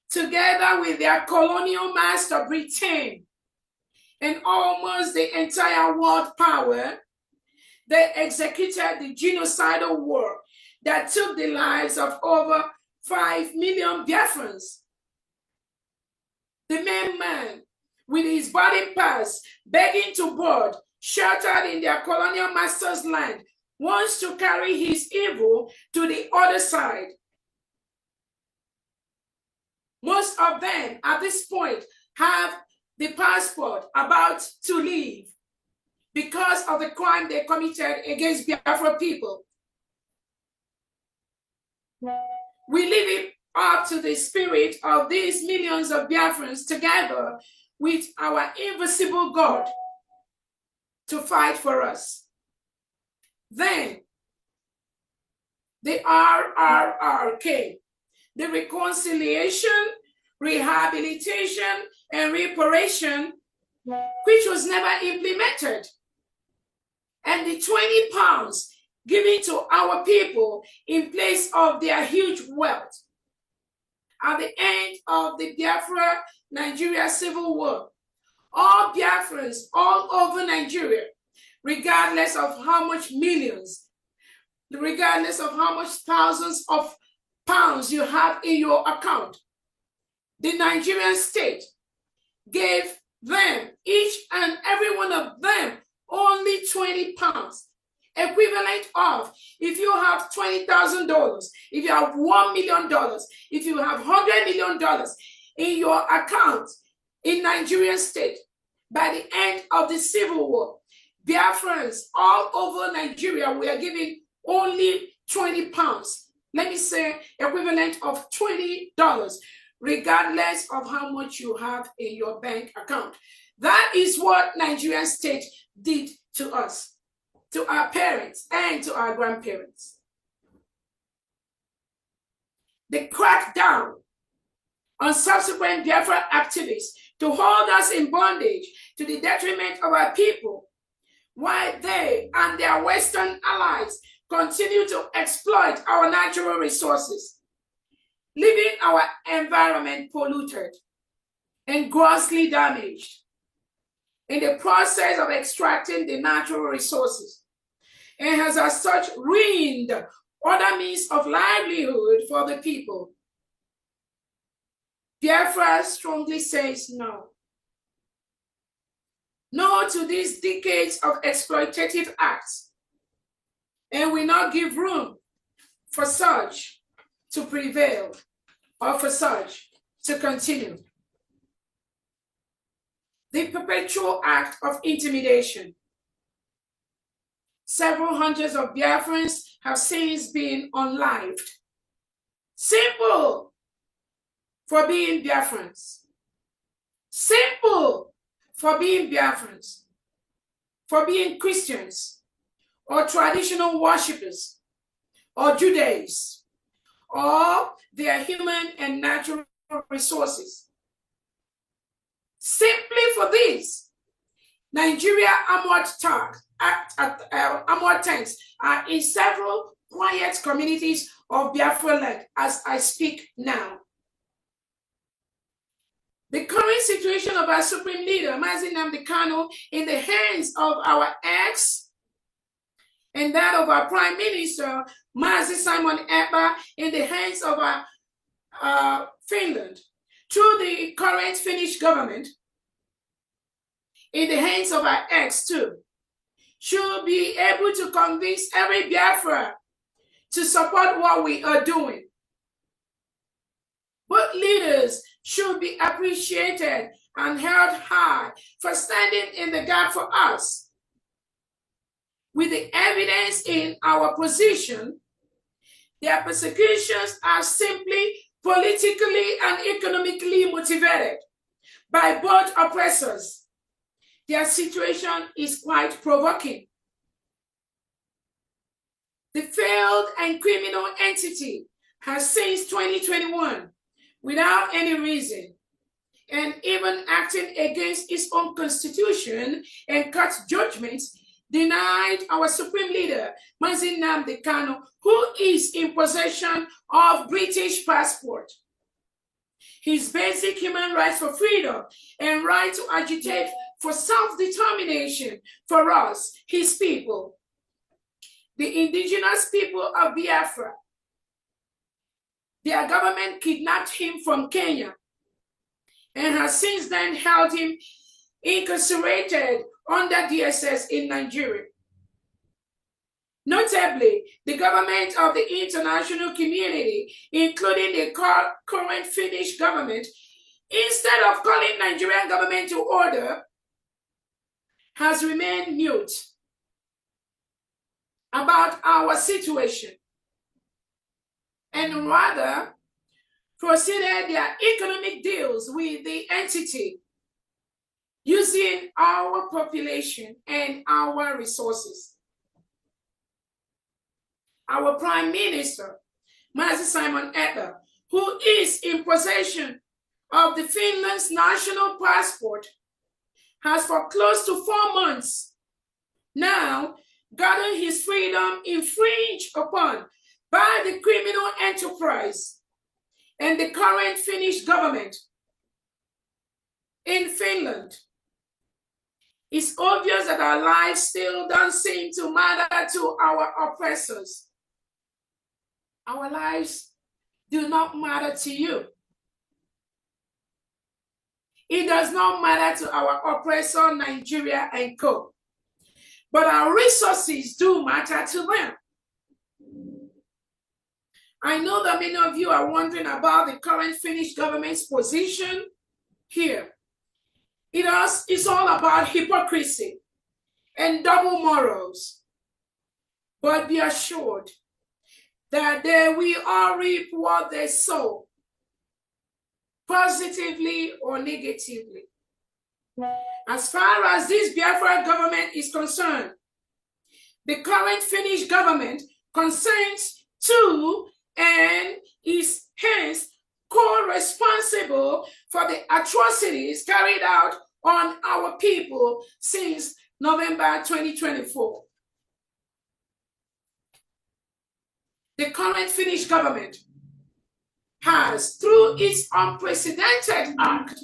K: together with their colonial master Britain and almost the entire world power, they executed the genocidal war that took the lives of over 5 million Biafrans. The main man, with his boarding pass, begging to board, sheltered in their colonial master's land, wants to carry his evil to the other side. Most of them at this point have the passport about to leave because of the crime they committed against Biafra people. We leave it up to the spirit of these millions of Biafrans together with our invisible God to fight for us. Then the RRRK, the reconciliation, rehabilitation, and reparation, which was never implemented. And the 20 pounds given to our people in place of their huge wealth. At the end of the Biafra-Nigeria Civil War, all Biafrans all over Nigeria, regardless of how much millions, regardless of how much thousands of pounds you have in your account, the Nigerian state gave them, each and every one of them, only 20 pounds, equivalent of, if you have $20,000, if you have $1 million, if you have $100 million in your account in Nigerian state, by the end of the Civil War, Biafrans all over Nigeria were given only 20 pounds. Let me say equivalent of $20, regardless of how much you have in your bank account. That is what Nigerian state did to us, to our parents and to our grandparents. The crackdown on subsequent Biafra activists to hold us in bondage to the detriment of our people, while they and their Western allies continue to exploit our natural resources, leaving our environment polluted and grossly damaged in the process of extracting the natural resources, and has as such ruined other means of livelihood for the people. Biafra strongly says no. No to these decades of exploitative acts, and will not give room for such to prevail or for such to continue. The perpetual act of intimidation. Several hundreds of Biafrans have since been unlived. Simple for being Biafrans. Simple for being Biafrans, for being Christians, or traditional worshippers, or Judaizers, or their human and natural resources. Simply for this, Nigeria armored tanks are in several quiet communities of Biafra land as I speak now. The current situation of our Supreme Leader, Mazi Nnamdi Kanu, in the hands of our ex, and that of our Prime Minister, Mazi Simon Ekpa, in the hands of our Finland, through the current Finnish government, in the hands of our ex too, should be able to convince every Biafra to support what we are doing. Both leaders should be appreciated and held high for standing in the gap for us. With the evidence in our position, their persecutions are simply politically and economically motivated by both oppressors. Their situation is quite provoking. The failed and criminal entity has since 2021, without any reason, and even acting against its own constitution and court judgments, denied our Supreme Leader, Mazi Nnamdi Kanu, who is in possession of British passport, his basic human rights for freedom and right to agitate for self-determination for us, his people, the indigenous people of Biafra. Their government kidnapped him from Kenya and has since then held him incarcerated under DSS in Nigeria. Notably, the government of the international community, including the current Finnish government, instead of calling Nigerian government to order, has remained mute about our situation and rather proceeded their economic deals with the entity using our population and our resources. Our Prime Minister, Mazi Simon Ekpa, who is in possession of the Finland's national passport, has for close to 4 months now gotten his freedom infringed upon by the criminal enterprise and the current Finnish government in Finland. It's obvious that our lives still don't seem to matter to our oppressors. Our lives do not matter to you. It does not matter to our oppressor, Nigeria and co. But our resources do matter to them. I know that many of you are wondering about the current Finnish government's position here. It's all about hypocrisy and double morals. But be assured that they will all reap what they sow, positively or negatively. As far as this Biafra government is concerned, the current Finnish government consents to and is hence co-responsible for the atrocities carried out on our people since November 2024. The current Finnish government has, through its unprecedented act,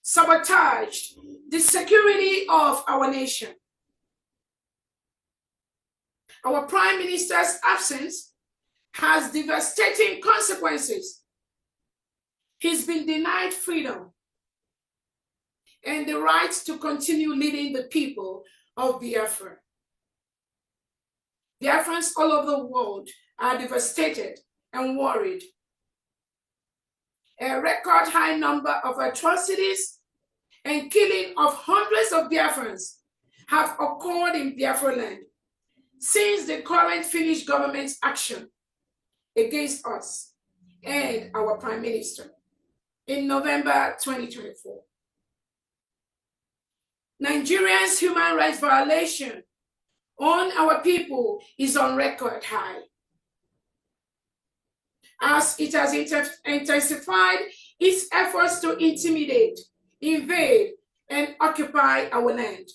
K: sabotaged the security of our nation. Our Prime Minister's absence has devastating consequences. He's been denied freedom and the right to continue leading the people of Biafra. Biafrans all over the world are devastated and worried. A record high number of atrocities and killing of hundreds of Biafrans have occurred in Biafra land since the current Finnish government's action against us and our Prime Minister in November 2024. Nigeria's human rights violation on our people is on record high, as it has intensified its efforts to intimidate, invade, and occupy our land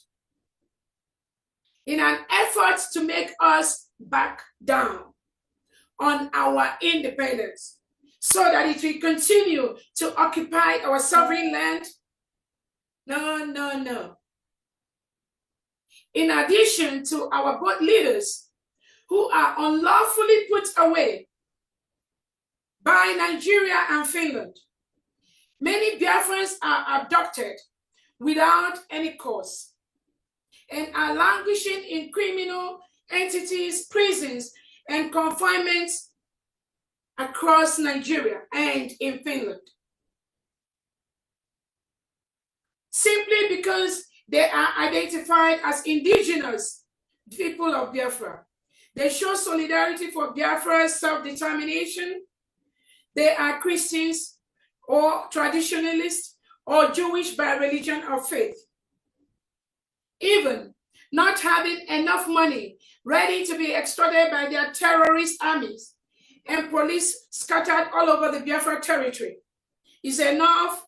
K: in an effort to make us back down on our independence so that it will continue to occupy our sovereign land. No, no, no. In addition to our both leaders who are unlawfully put away by Nigeria and Finland, many Biafrans are abducted without any cause and are languishing in criminal entities, prisons, and confinements across Nigeria and in Finland, simply because they are identified as indigenous people of Biafra. They show solidarity for Biafra's self-determination. They are Christians or traditionalists or Jewish by religion or faith. Even not having enough money ready to be extorted by their terrorist armies and police scattered all over the Biafra territory is enough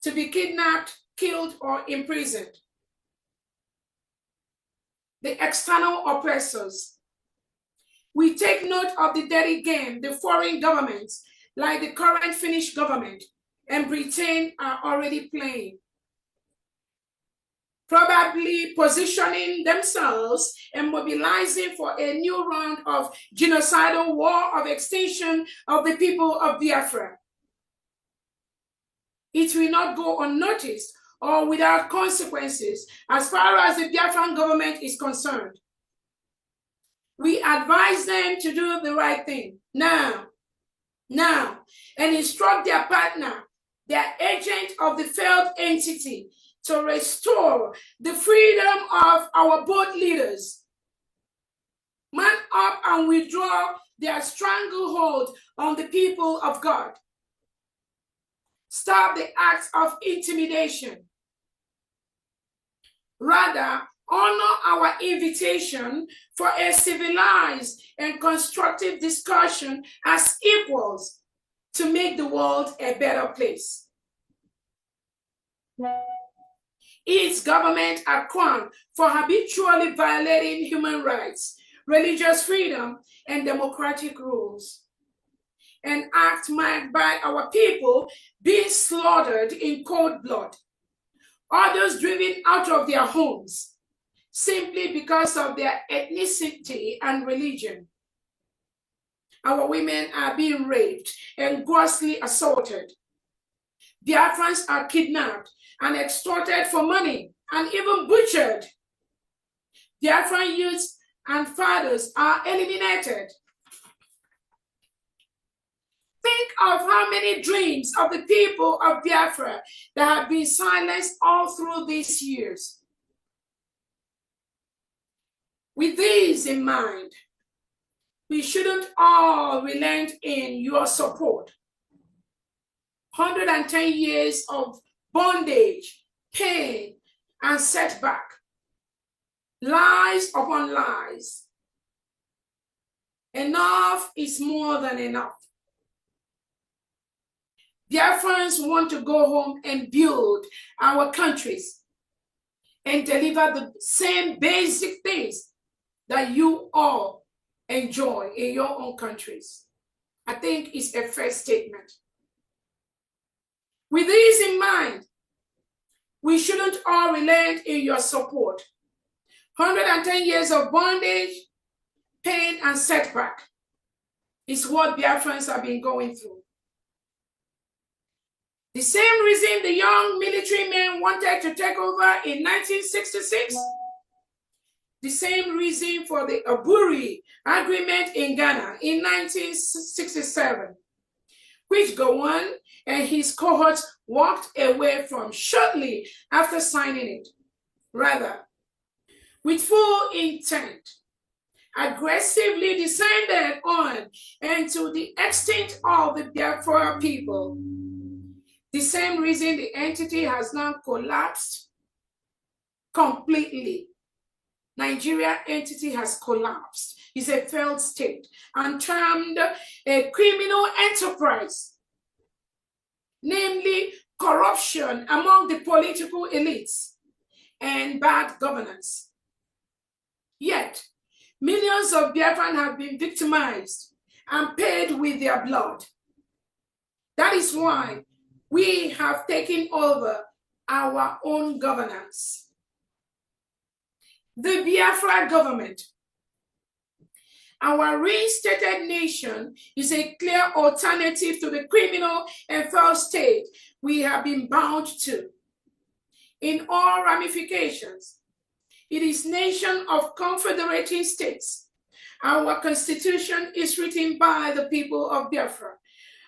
K: to be kidnapped, killed, or imprisoned. The external oppressors. We take note of the dirty game the foreign governments, like the current Finnish government and Britain, are already playing, probably positioning themselves and mobilizing for a new round of genocidal war of extinction of the people of Biafra. It will not go unnoticed or without consequences as far as the Biafran government is concerned. We advise them to do the right thing now, and instruct their partner, their agent of the failed entity, to restore the freedom of our boat leaders. Man up and withdraw their stranglehold on the people of God. Stop the acts of intimidation. Rather, honor our invitation for a civilized and constructive discussion as equals to make the world a better place. Its government are crowned for habitually violating human rights, religious freedom, and democratic rules. An act marked by our people being slaughtered in cold blood, others driven out of their homes simply because of their ethnicity and religion. Our women are being raped and grossly assaulted. Biafrans are kidnapped and extorted for money and even butchered. Biafran youths and fathers are eliminated. Think of how many dreams of the people of Biafra that have been silenced all through these years. With these in mind, we shouldn't all relent in your support. 110 years of bondage, pain, and setback. Lies upon lies. Enough is more than enough. Biafrans want to go home and build our countries and deliver the same basic things that you all enjoy in your own countries. I think it's a fair statement. With these in mind, we shouldn't all relent in your support. 110 years of bondage, pain, and setback is what Biafrans have been going through. The same reason the young military men wanted to take over in 1966, the same reason for the Aburi Agreement in Ghana in 1967, which Gowon and his cohorts walked away from shortly after signing it. Rather, with full intent, aggressively descended on and to the extent of the Biafra people. The same reason the entity has now collapsed completely. Nigeria entity has collapsed. It's a failed state and termed a criminal enterprise, namely corruption among the political elites and bad governance. Yet, millions of Biafrans have been victimized and paid with their blood. That is why we have taken over our own governance. The Biafra government, our reinstated nation, is a clear alternative to the criminal and failed state we have been bound to. In all ramifications, it is nation of confederating states. Our constitution is written by the people of Biafra.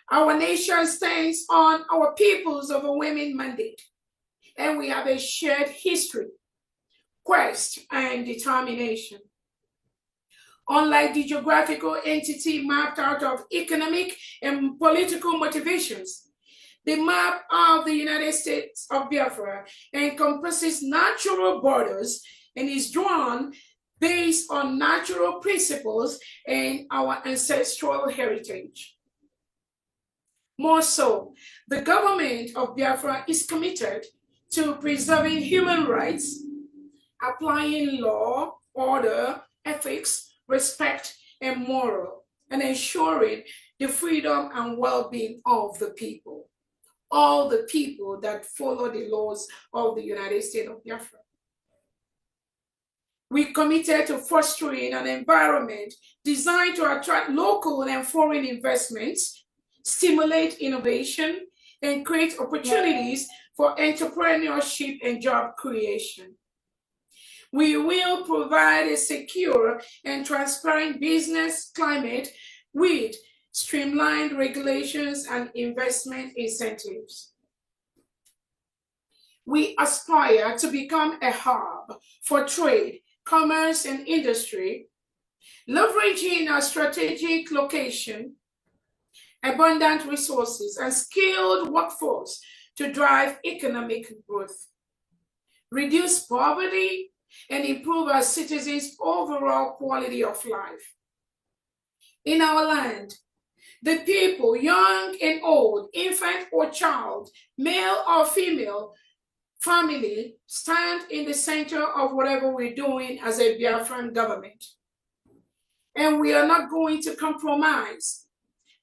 K: Our nation stands on our people's overwhelming mandate, and we have a shared history, quest, and determination. Unlike the geographical entity mapped out of economic and political motivations, the map of the United States of Biafra encompasses natural borders and is drawn based on natural principles and our ancestral heritage. More so, the government of Biafra is committed to preserving human rights, applying law, order, ethics, respect, and moral, and ensuring the freedom and well-being of the people, all the people that follow the laws of the United States of Biafra. We committed to fostering an environment designed to attract local and foreign investments, stimulate innovation, and create opportunities for entrepreneurship and job creation. We will provide a secure and transparent business climate with streamlined regulations and investment incentives. We aspire to become a hub for trade, commerce, and industry, leveraging our strategic location, abundant resources, and skilled workforce to drive economic growth, reduce poverty, and improve our citizens' overall quality of life. In our land, the people, young and old, infant or child, male or female, family, stand in the center of whatever we're doing as a Biafran government. And we are not going to compromise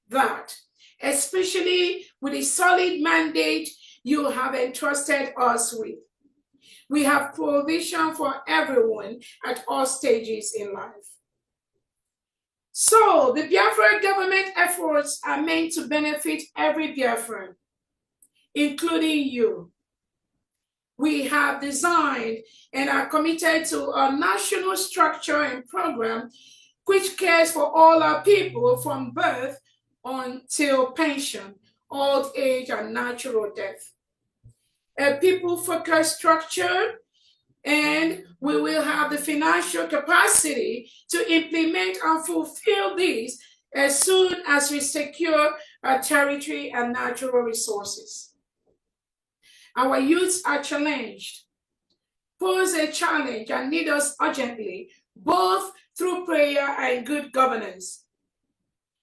K: that, especially with the solid mandate you have entrusted us with. We have provision for everyone at all stages in life. So the Biafra government efforts are meant to benefit every Biafran, including you. We have designed and are committed to a national structure and program which cares for all our people from birth until pension, old age, and natural death. A people-focused structure, and we will have the financial capacity to implement and fulfill these as soon as we secure our territory and natural resources. Our youths are challenged, pose a challenge, and need us urgently, both through prayer and good governance,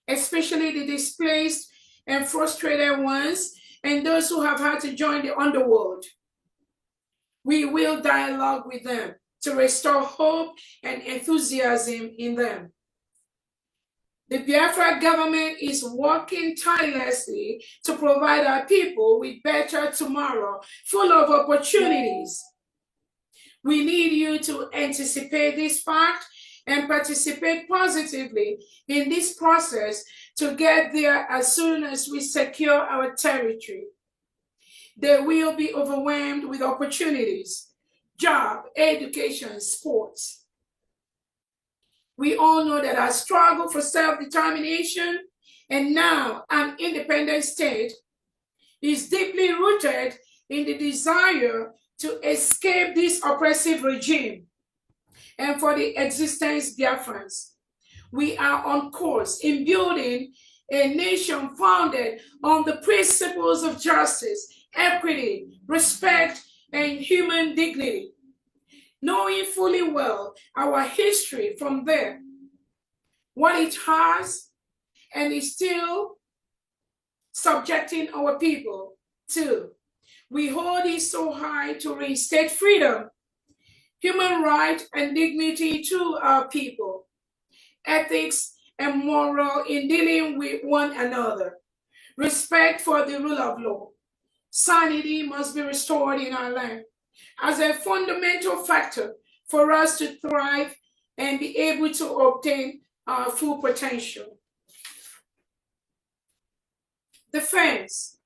K: especially the displaced and frustrated ones and those who have had to join the underworld. We will dialogue with them to restore hope and enthusiasm in them. The Biafra government is working tirelessly to provide our people with better tomorrow, full of opportunities. We need you to anticipate this fact and participate positively in this process to get there as soon as we secure our territory. They will be overwhelmed with opportunities, job, education, sports. We all know that our struggle for self-determination and now an independent state is deeply rooted in the desire to escape this oppressive regime and for the existence Biafrans. We are on course in building a nation founded on the principles of justice, equity, respect, and human dignity, knowing fully well our history from there, what it has and is still subjecting our people to. We hold it so high to reinstate freedom, human rights, and dignity to our people, ethics and moral in dealing with one another, respect for the rule of law. Sanity must be restored in our land as a fundamental factor for us to thrive and be able to obtain our full potential. Defense.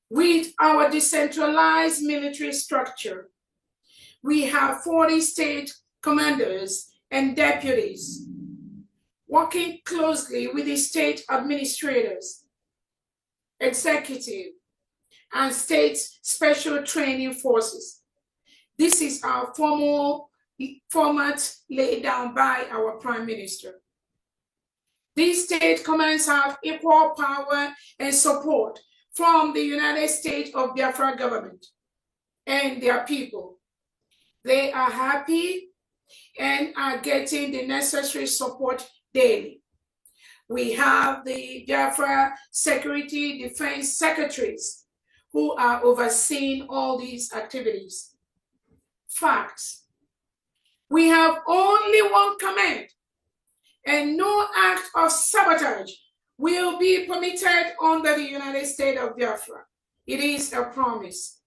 K: With our decentralized military structure, we have 40 state commanders and deputies working closely with the state administrators, executive, and state special training forces. This is our format laid down by our Prime Minister. These state commands have equal power and support from the United States of Biafra government and their people. They are happy and are getting the necessary support daily. We have the Biafra Security Defense Secretaries who are overseeing all these activities. Facts. We have only one command, and no act of sabotage will be permitted under the United States of Biafra. It is a promise.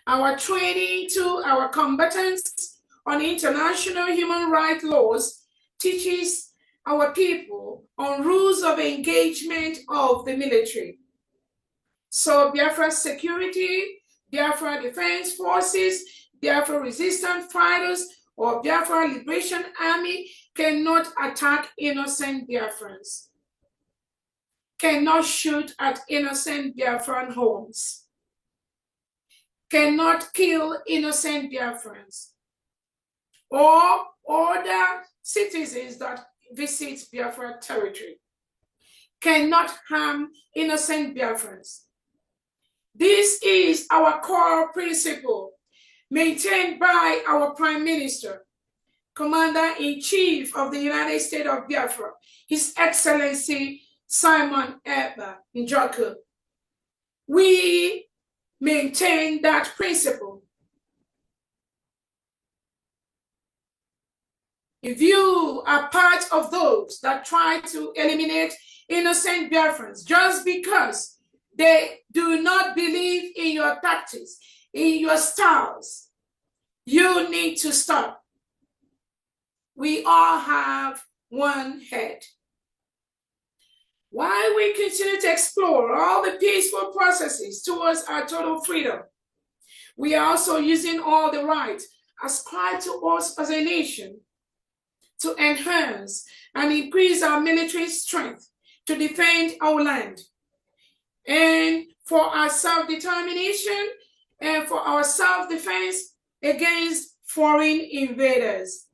K: Our training to our combatants on international human rights laws teaches our people on rules of engagement of the military. So Biafra Security, Biafra Defense Forces, Biafra resistance fighters or Biafra Liberation Army cannot attack innocent Biafrans, cannot shoot at innocent Biafran homes, cannot kill innocent Biafrans or other citizens that visit Biafra territory, cannot harm innocent Biafrans. This is our core principle maintained by our Prime Minister, Commander-in-Chief of the United States of Biafra, His Excellency Simon Ekpa Njoku. We maintain that principle. If you are part of those that try to eliminate innocent Biafrans just because they do not believe in your tactics, in your styles, you need to stop. We all have one head. While we continue to explore all the peaceful processes towards our total freedom, we are also using all the rights ascribed to us as a nation to enhance and increase our military strength to defend our land and for our self-determination and for our self-defense against foreign invaders.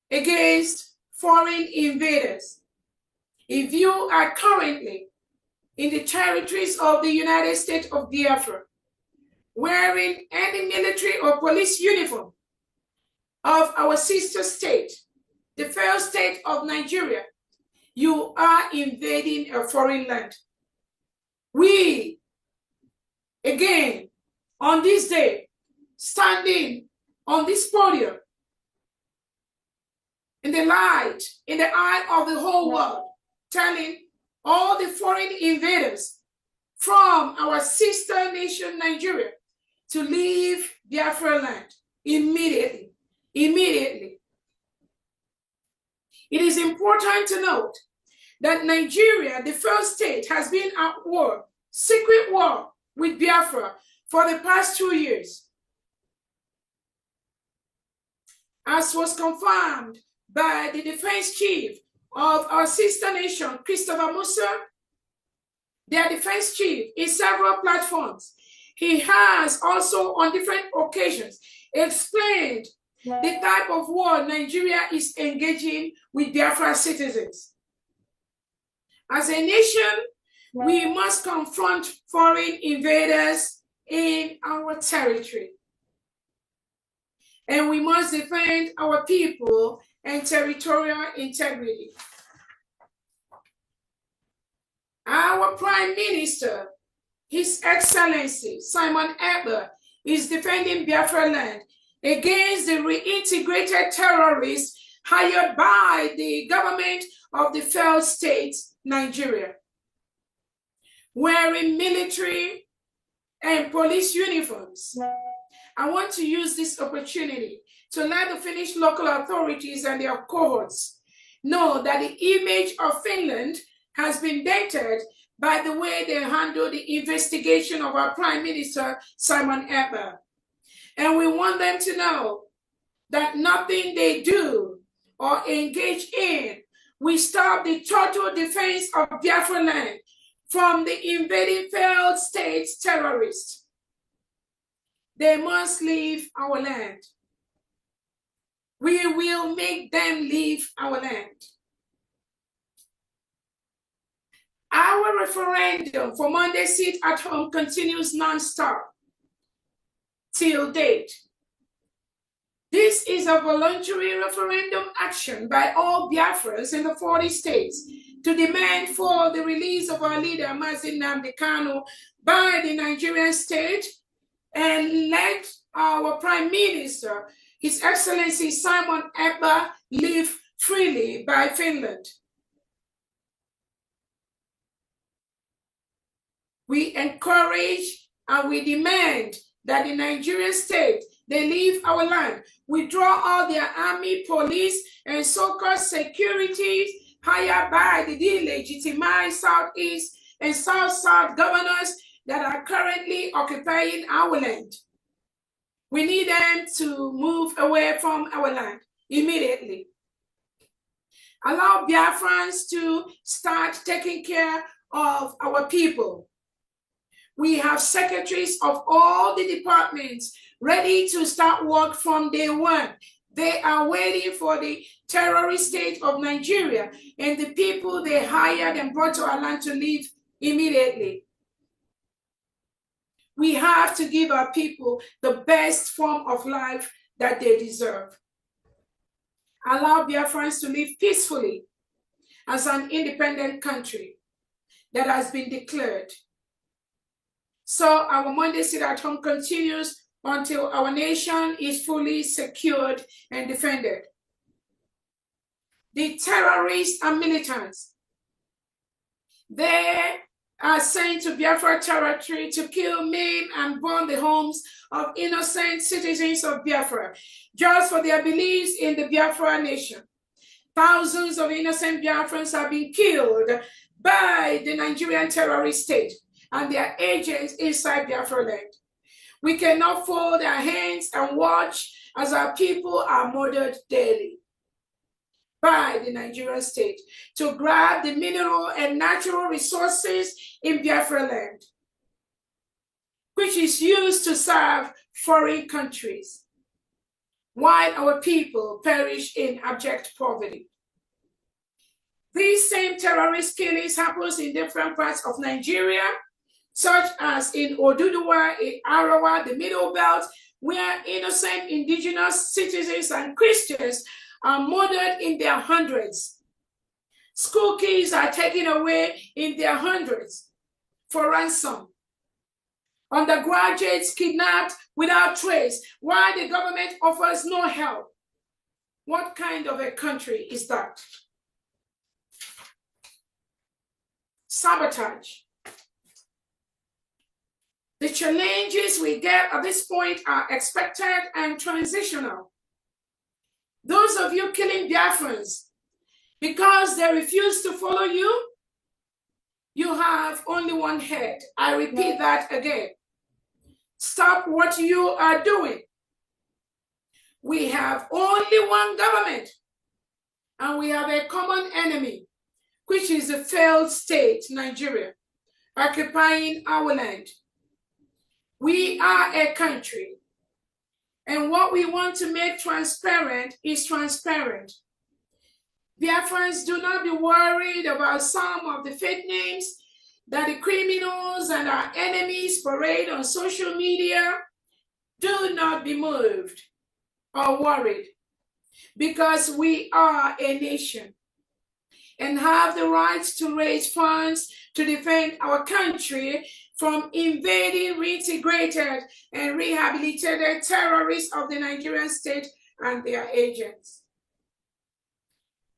K: Against foreign invaders. If you are currently in the territories of the United States of Biafra, wearing any military or police uniform of our sister state, the failed state of Nigeria, you are invading a foreign land. We, again, on this day, standing on this podium, in the light, in the eye of the whole world, telling all the foreign invaders from our sister nation, Nigeria, to leave Biafra land immediately. Immediately. It is important to note that Nigeria, the first state, has been at war, secret war with Biafra for the past 2 years. As was confirmed by the defense chief of our sister nation, Christopher Musa, their defense chief, in several platforms. He has also on different occasions explained the type of war Nigeria is engaging with Biafra citizens. As a nation, we must confront foreign invaders in our territory. And we must defend our people and territorial integrity. Our Prime Minister, His Excellency Simon Ekpa, is defending Biafra land against the reintegrated terrorists hired by the government of the failed state, Nigeria. Wearing military and police uniforms, I want to use this opportunity to let the Finnish local authorities and their cohorts know that the image of Finland has been dented by the way they handle the investigation of our Prime Minister, Simon Ekpa. And we want them to know that nothing they do or engage in will stop the total defense of Biafra land from the invading failed states terrorists. They must leave our land. We will make them leave our land. Our referendum for Monday Sit at Home continues non-stop till date. This is a voluntary referendum action by all Biafrans in the 40 states to demand for the release of our leader, Mazi Nnamdi Kanu, by the Nigerian state and let our Prime Minister, His Excellency Simon Ekpa, live freely by Finland. We encourage and we demand that the Nigerian state, they leave our land, withdraw all their army, police, and so-called securities hired by the delegitimized Southeast and South-South governors that are currently occupying our land. We need them to move away from our land immediately. Allow Biafrans to start taking care of our people. We have secretaries of all the departments ready to start work from day one. They are waiting for the terrorist state of Nigeria and the people they hired and brought to our land to leave immediately. We have to give our people the best form of life that they deserve. Allow Biafrans to live peacefully as an independent country that has been declared. So our Monday sit at home continues until our nation is fully secured and defended. The terrorists and militants, they are sent to Biafra territory to kill, maim, and burn the homes of innocent citizens of Biafra, just for their beliefs in the Biafra nation. Thousands of innocent Biafrans have been killed by the Nigerian terrorist state and their agents inside Biafra land. We cannot fold our hands and watch as our people are murdered daily by the Nigerian state to grab the mineral and natural resources in Biafra land, which is used to serve foreign countries, while our people perish in abject poverty. These same terrorist killings happens in different parts of Nigeria, such as in Oduduwa, in Arawa, the Middle Belt, where innocent indigenous citizens and Christians are murdered in their hundreds. School kids are taken away in their hundreds for ransom. Undergraduates kidnapped without trace, while the government offers no help. What kind of a country is that? Sabotage. The challenges we get at this point are expected and transitional. Those of you killing Biafrans because they refuse to follow you, you have only one head. I repeat that again. Stop what you are doing. We have only one government, and we have a common enemy, which is the failed state, Nigeria, occupying our land. We are a country, and what we want to make transparent is transparent. Biafrans, do not be worried about some of the fake names that the criminals and our enemies parade on social media. Do not be moved or worried, because we are a nation and have the right to raise funds to defend our country from invading, reintegrated, and rehabilitated terrorists of the Nigerian state and their agents.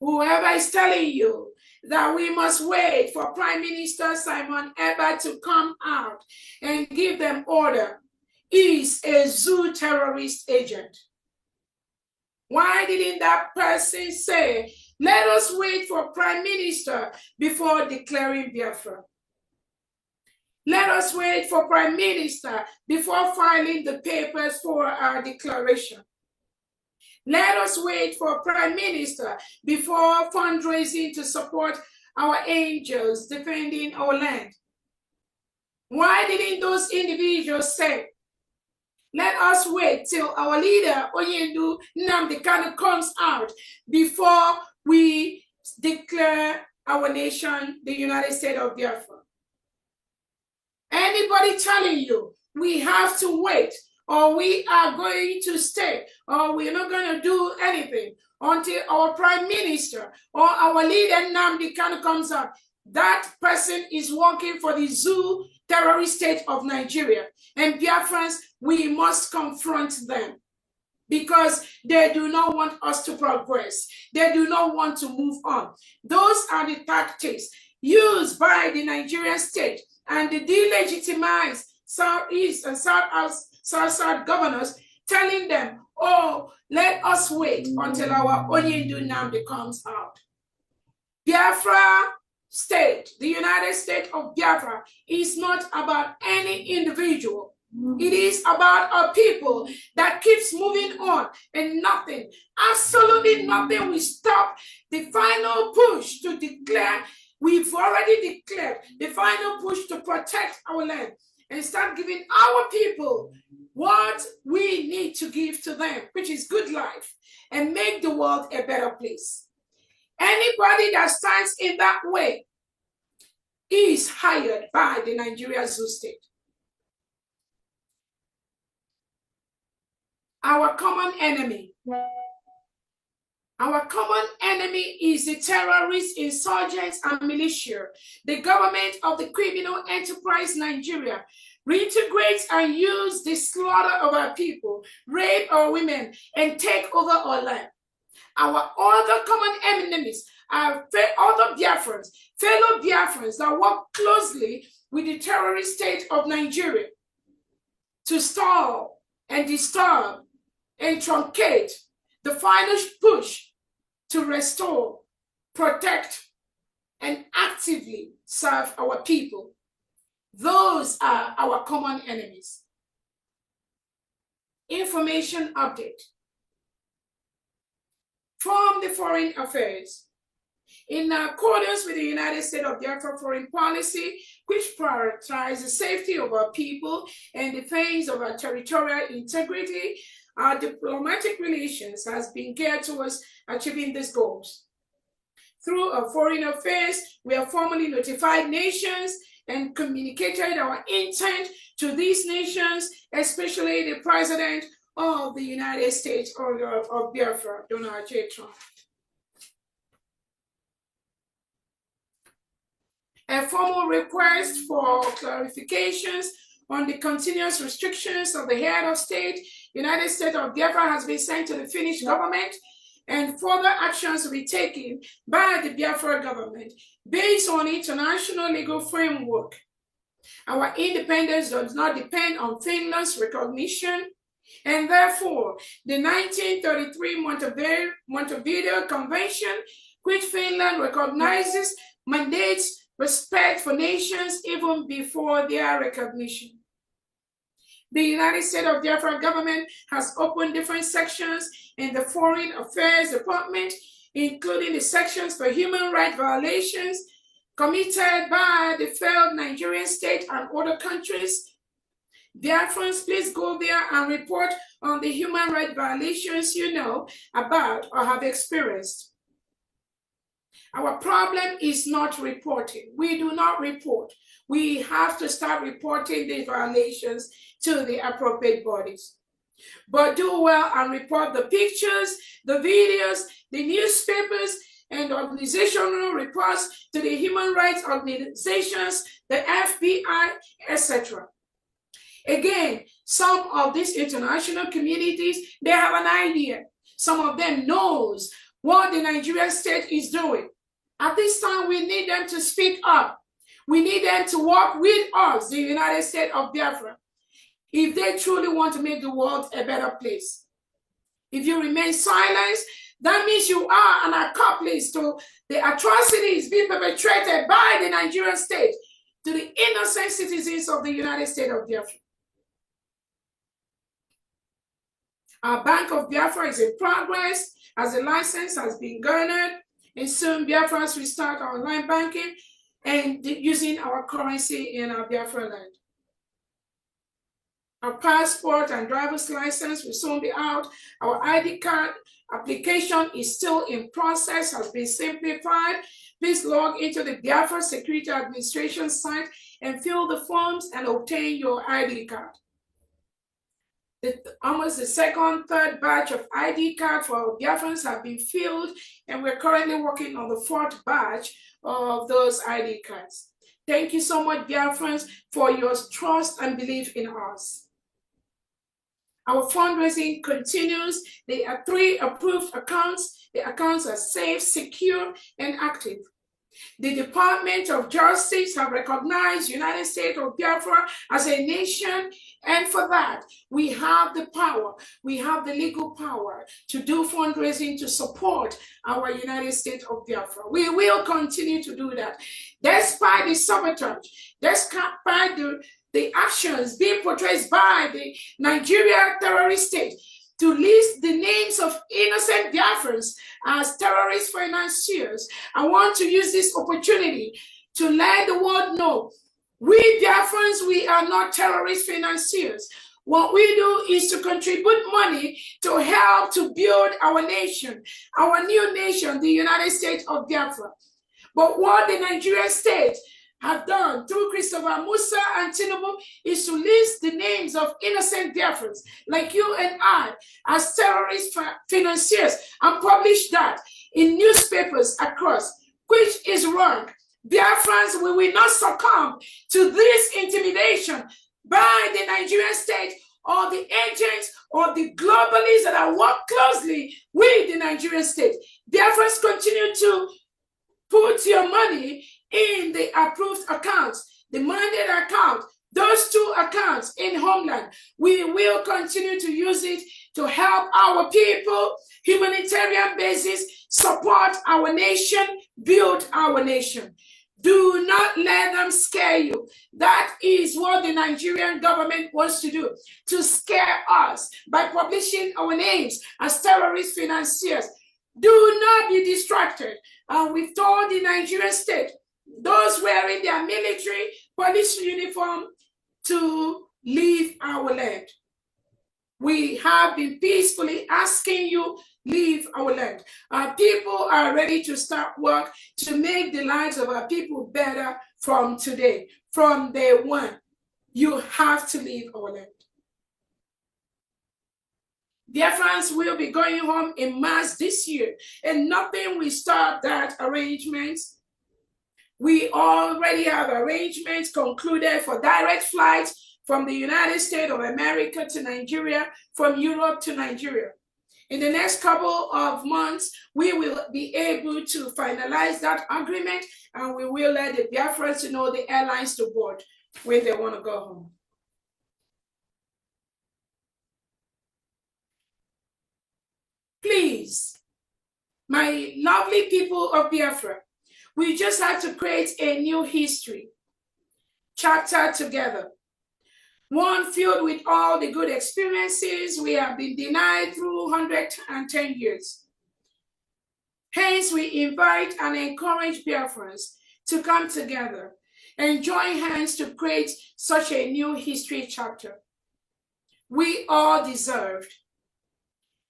K: Whoever is telling you that we must wait for Prime Minister Simon Ebert to come out and give them order is a zoo terrorist agent. Why didn't that person say, let us wait for Prime Minister before declaring Biafra? Let us wait for Prime Minister before filing the papers for our declaration. Let us wait for Prime Minister before fundraising to support our angels defending our land. Why didn't those individuals say, let us wait till our leader, Onyendu Nnamdi Kanu, comes out before we declare our nation the United States of Biafra? Anybody telling you we have to wait, or we are going to stay, or we're not going to do anything until our Prime Minister or our leader Nnamdi Kanu comes out, that person is working for the zoo terrorist state of Nigeria. And Biafrans, we must confront them, because they do not want us to progress. They do not want to move on. Those are the tactics used by the Nigerian state and the delegitimized Southeast and South governors, telling them, oh, let us wait until our Onyendu Nnamdi comes out. Biafra state, the United States of Biafra, is not about any individual. It is about a people that keeps moving on, and nothing, absolutely nothing will stop the final push to declare. We've already declared the final push to protect our land and start giving our people what we need to give to them, which is good life, and make the world a better place. Anybody that stands in that way is hired by the Nigeria Zoo state. Our common enemy. Our common enemy is the terrorists, insurgents, and militia. The government of the criminal enterprise Nigeria reintegrates and use the slaughter of our people, rape our women, and take over our land. Our other common enemies are other Biafrans, fellow Biafrans that work closely with the terrorist state of Nigeria to stall and disturb and truncate the final push to restore, protect, and actively serve our people. Those are our common enemies. Information update. From the Foreign Affairs. In accordance with the United States of Biafra foreign policy, which prioritizes the safety of our people and defense of our territorial integrity, our diplomatic relations has been geared towards achieving these goals. Through our foreign affairs, we have formally notified nations and communicated our intent to these nations, especially the President of the United States of Biafra, Donald J. Trump. A formal request for clarifications on the continuous restrictions of the head of state, United States of Biafra, has been sent to the Finnish government, and further actions will be taken by the Biafra government based on international legal framework. Our independence does not depend on Finland's recognition, and therefore the 1933 Montevideo Convention, which Finland recognizes, mandates respect for nations even before their recognition. The United States of Biafra government has opened different sections in the Foreign Affairs Department, including the sections for human rights violations committed by the failed Nigerian state and other countries. Biafrans, please go there and report on the human rights violations you know about or have experienced. Our problem is not reporting. We do not report. We have to start reporting the violations to the appropriate bodies. But do well and report the pictures, the videos, the newspapers, and organizational reports to the human rights organizations, the FBI, etc. Again, some of these international communities, they have an idea. Some of them knows what the Nigerian state is doing. At this time, we need them to speak up. We need them to work with us, the United States of Biafra, if they truly want to make the world a better place. If you remain silent, that means you are an accomplice to the atrocities being perpetrated by the Nigerian state to the innocent citizens of the United States of Biafra. Our Bank of Biafra is in progress as the license has been garnered, and soon Biafrans will start online banking and using our currency in our Biafra land. Our passport and driver's license will soon be out. Our ID card application is still in process, has been simplified. Please log into the Biafra Security Administration site and fill the forms and obtain your ID card. Almost the second, third batch of ID card for our Biafrans have been filled, and we're currently working on the fourth batch of those ID cards. Thank you so much, Biafrans, for your trust and belief in us. Our fundraising continues. There are 3 approved accounts. The accounts are safe, secure, and active. The Department of Justice have recognized United States of Biafra as a nation, and for that, we have the power, we have the legal power to do fundraising to support our United States of Biafra. We will continue to do that. Despite the sabotage, despite the actions being portrayed by the Nigeria terrorist state, to list the names of innocent Biafrans as terrorist financiers, I want to use this opportunity to let the world know we Biafrans, we are not terrorist financiers. What we do is to contribute money to help to build our nation, our new nation, the United States of Biafra. But what the Nigerian state have done through Christopher Musa and Tinubu is to list the names of innocent Biafrans like you and I as terrorist financiers and publish that in newspapers across, which is wrong. Biafrans, we will not succumb to this intimidation by the Nigerian state or the agents or the globalists that are work closely with the Nigerian state. Biafrans, continue to put your money in the approved accounts, the mandate account, those two accounts in Homeland. We will continue to use it to help our people, humanitarian basis, support our nation, build our nation. Do not let them scare you. That is what the Nigerian government wants to do, to scare us by publishing our names as terrorist financiers. Do not be distracted. We've told the Nigerian state, those wearing their military police uniform, to leave our land. We have been peacefully asking you, leave our land. Our people are ready to start work to make the lives of our people better from today, from day one. You have to leave our land. Biafrans will be going home in March this year, and nothing will stop that arrangement. We already have arrangements concluded for direct flights from the United States of America to Nigeria, from Europe to Nigeria. In the next couple of months, we will be able to finalize that agreement, and we will let the Biafrans know the airlines to board when they want to go home. Please, my lovely people of Biafra, we just have to create a new history, chapter together. One filled with all the good experiences we have been denied through 110 years. Hence, we invite and encourage Biafrans to come together and join hands to create such a new history chapter. We all deserved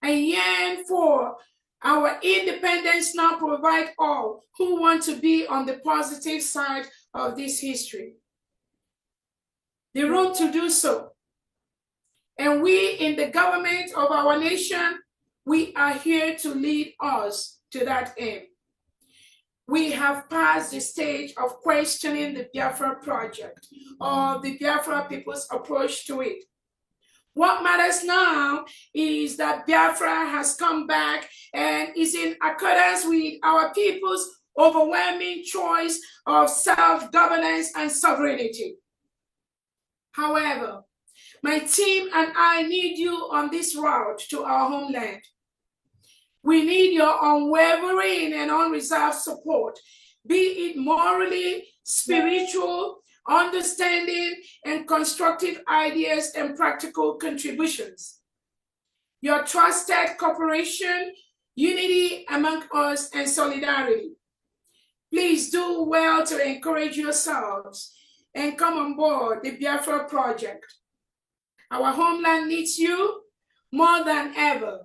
K: and yearn for our independence now provide all who want to be on the positive side of this history the room to do so. And we in the government of our nation, we are here to lead us to that aim. We have passed the stage of questioning the Biafra project or the Biafra people's approach to it. What matters now is that Biafra has come back and is in accordance with our people's overwhelming choice of self-governance and sovereignty. However, my team and I need you on this route to our homeland. We need your unwavering and unreserved support, be it morally, spiritual, understanding, and constructive ideas and practical contributions. Your trusted cooperation, unity among us, and solidarity. Please do well to encourage yourselves and come on board the Biafra project. Our homeland needs you more than ever.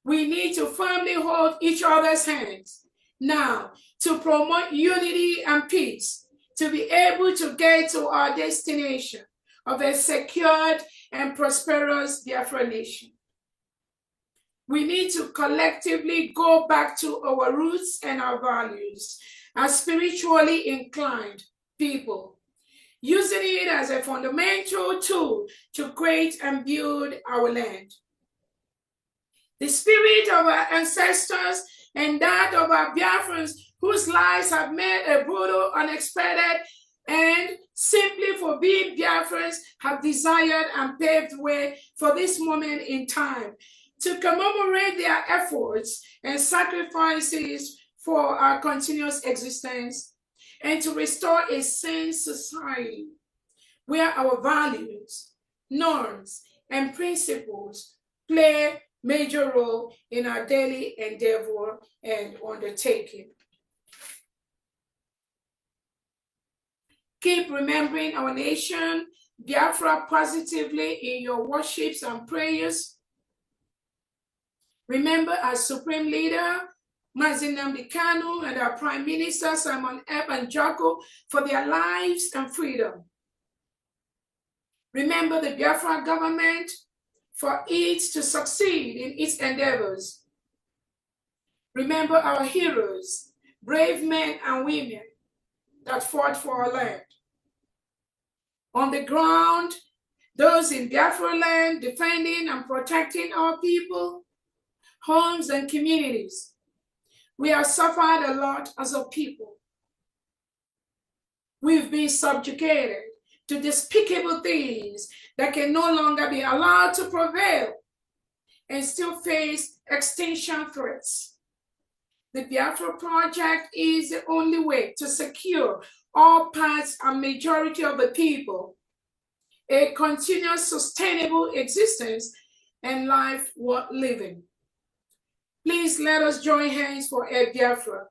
K: We need to firmly hold each other's hands now to promote unity and peace, to be able to get to our destination of a secured and prosperous Biafra nation. We need to collectively go back to our roots and our values as spiritually inclined people, using it as a fundamental tool to create and build our land. The spirit of our ancestors and that of our Biafrans whose lives have met a brutal, unexpected, and simply for being Biafrans have desired and paved way for this moment in time to commemorate their efforts and sacrifices for our continuous existence and to restore a sane society where our values, norms, and principles play major role in our daily endeavor and undertaking. Keep remembering our nation, Biafra, positively in your worships and prayers. Remember our Supreme Leader, Mazi Nnamdi Kanu, and our Prime Minister, Simon Ekpa Njoko, for their lives and freedom. Remember the Biafra government for it to succeed in its endeavors. Remember our heroes, brave men and women that fought for our land. On the ground, those in Biafra land defending and protecting our people, homes and communities. We have suffered a lot as a people. We've been subjugated to despicable things that can no longer be allowed to prevail and still face extinction threats. The Biafra Project is the only way to secure all parts and majority of the people a continuous sustainable existence and life worth living. Please let us join hands for a Biafra,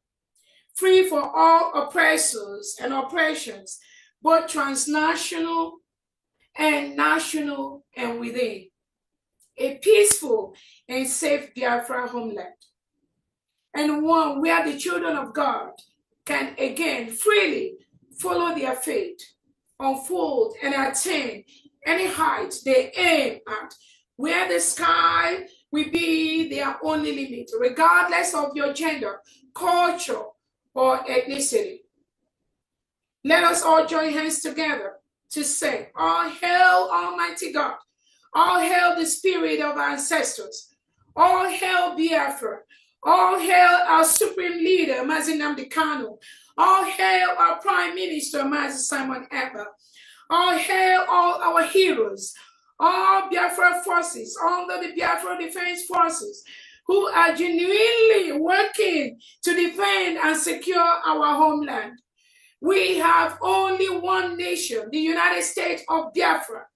K: free for all oppressors and oppressions, both transnational and national and within. A peaceful and safe Biafra homeland, and one where the children of God can again freely follow their fate, unfold and attain any height they aim at, where the sky will be their only limit, regardless of your gender, culture, or ethnicity. Let us all join hands together to say, all hail Almighty God, all hail the spirit of our ancestors, all hail Biafra, all hail our supreme leader, Mazi Nnamdi Kanu, all hail our prime minister, Mazi Simon Ekpa, all hail all our heroes, all Biafra forces, all the Biafra Defense Forces, who are genuinely working to defend and secure our homeland. We have only one nation, the United States of Biafra,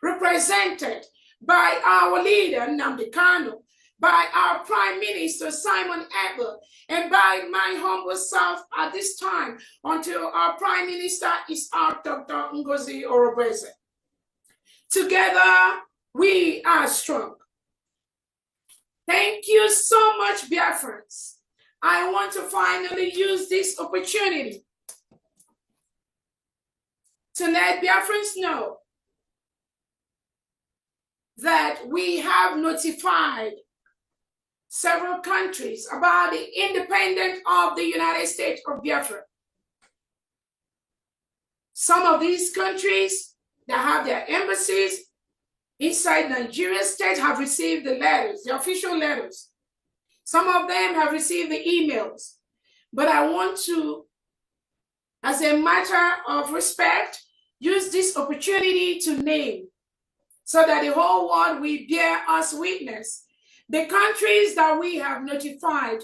K: represented by our leader, Nnamdi Kanu, by our Prime Minister, Simon Ekpa, and by my humble self at this time, until our Prime Minister is out, Dr. Ngozi Orabueze. Together, we are strong. Thank you so much, Biafrans. I want to finally use this opportunity to let Biafrans know that we have notified several countries about the independence of the United States of Biafra. Some of these countries that have their embassies inside Nigeria state have received the letters, the official letters. Some of them have received the emails. But I want to, as a matter of respect, use this opportunity to name so that the whole world will bear us witness the countries that we have notified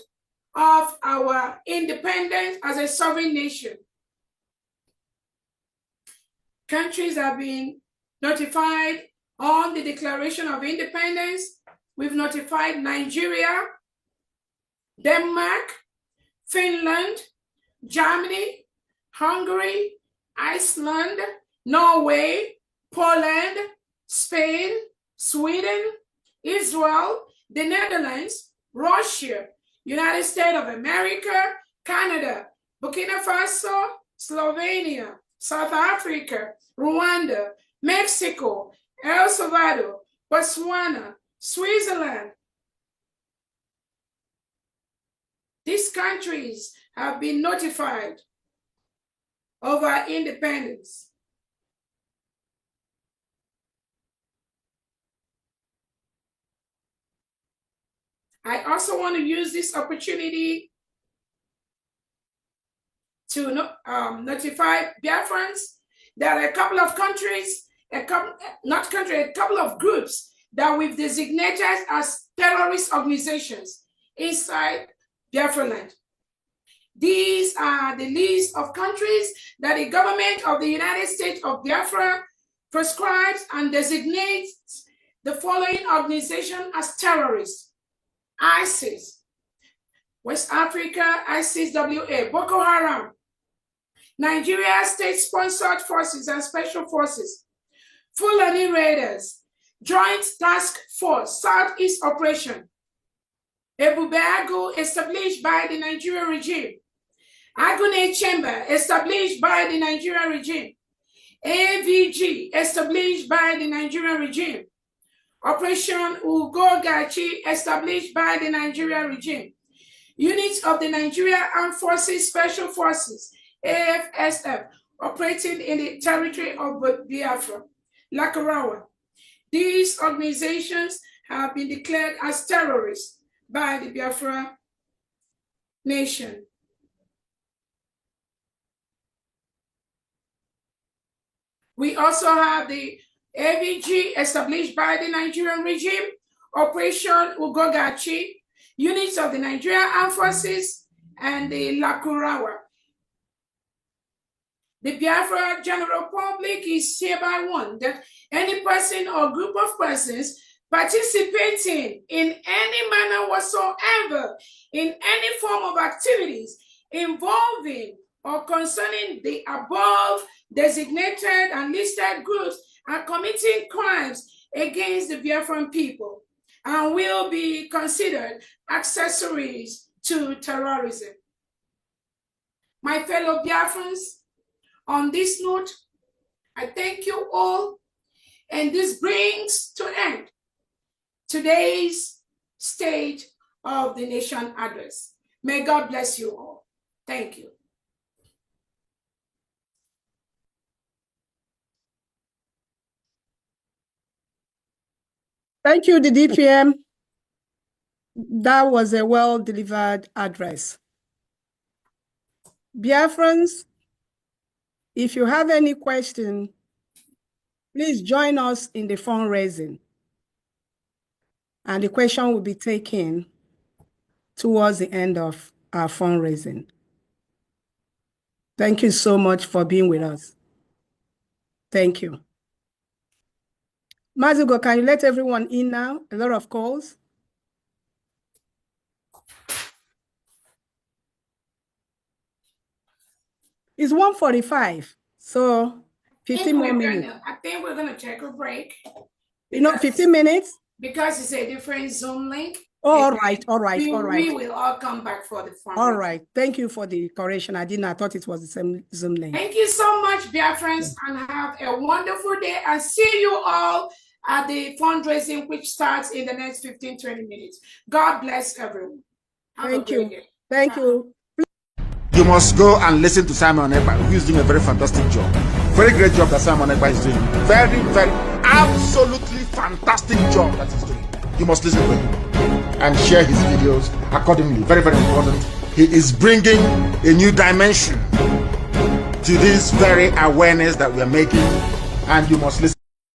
K: of our independence as a sovereign nation. Countries have been notified on the Declaration of Independence. We've notified Nigeria, Denmark, Finland, Germany, Hungary, Iceland, Norway, Poland, Spain, Sweden, Israel, the Netherlands, Russia, United States of America, Canada, Burkina Faso, Slovenia, South Africa, Rwanda, Mexico, El Salvador, Botswana, Switzerland. These countries have been notified of our independence. I also want to use this opportunity to notify Biafrans that a couple of countries, a couple of groups that we've designated as terrorist organizations inside Biafra land. These are the list of countries that the government of the United States of Biafra prescribes and designates the following organization as terrorists: ISIS, West Africa, ISIS-WA, Boko Haram, Nigeria state-sponsored forces and special forces, Fulani Raiders, Joint Task Force, Southeast Operation, Ebubeagu, established by the Nigerian regime, Agune Chamber, established by the Nigerian regime, AVG, established by the Nigerian regime, Operation Ugogachi, established by the Nigerian regime, units of the Nigerian Armed Forces Special Forces, AFSF, operating in the territory of Biafra, Lakurawa. These organizations have been declared as terrorists by the Biafra nation. We also have the AVG, established by the Nigerian regime, Operation Ugogachi, units of the Nigerian Armed Forces, and the Lakurawa. The Biafra general public is hereby warned that any person or group of persons participating in any manner whatsoever in any form of activities involving or concerning the above designated and listed groups are committing crimes against the Biafran people and will be considered accessories to terrorism. My fellow Biafrans, on this note, I thank you all, and this brings to end today's State of the Nation address. May God bless you all. Thank you.
M: Thank you, the DPM. That was a well-delivered address. Biafrans, if you have any question, please join us in the fundraising. And the question will be taken towards the end of our fundraising. Thank you so much for being with us. Thank you. Mazugo, can you let everyone in now? A lot of calls. It's 1:45, so 15 more minutes.
K: I think we're gonna take a break.
M: 15 minutes?
K: Because it's a different Zoom link.
M: Oh, all right.
K: We will all come back for the fundraising.
M: All right. Thank you for the correction. I thought it was the same Zoom link.
K: Thank you so much, Biafrans, and have a wonderful day. And see you all at the fundraising, which starts in the next 15-20 minutes. God bless everyone.
M: Thank you. Thank you.
C: You must go and listen to Simon Ekpa, who is doing a very fantastic job. Very great job that Simon Ekpa is doing. Very, very, absolutely fantastic job that he's doing. You must listen to him and share his videos accordingly. Very, very important. He is bringing a new dimension to this very awareness that we are making, and you must listen.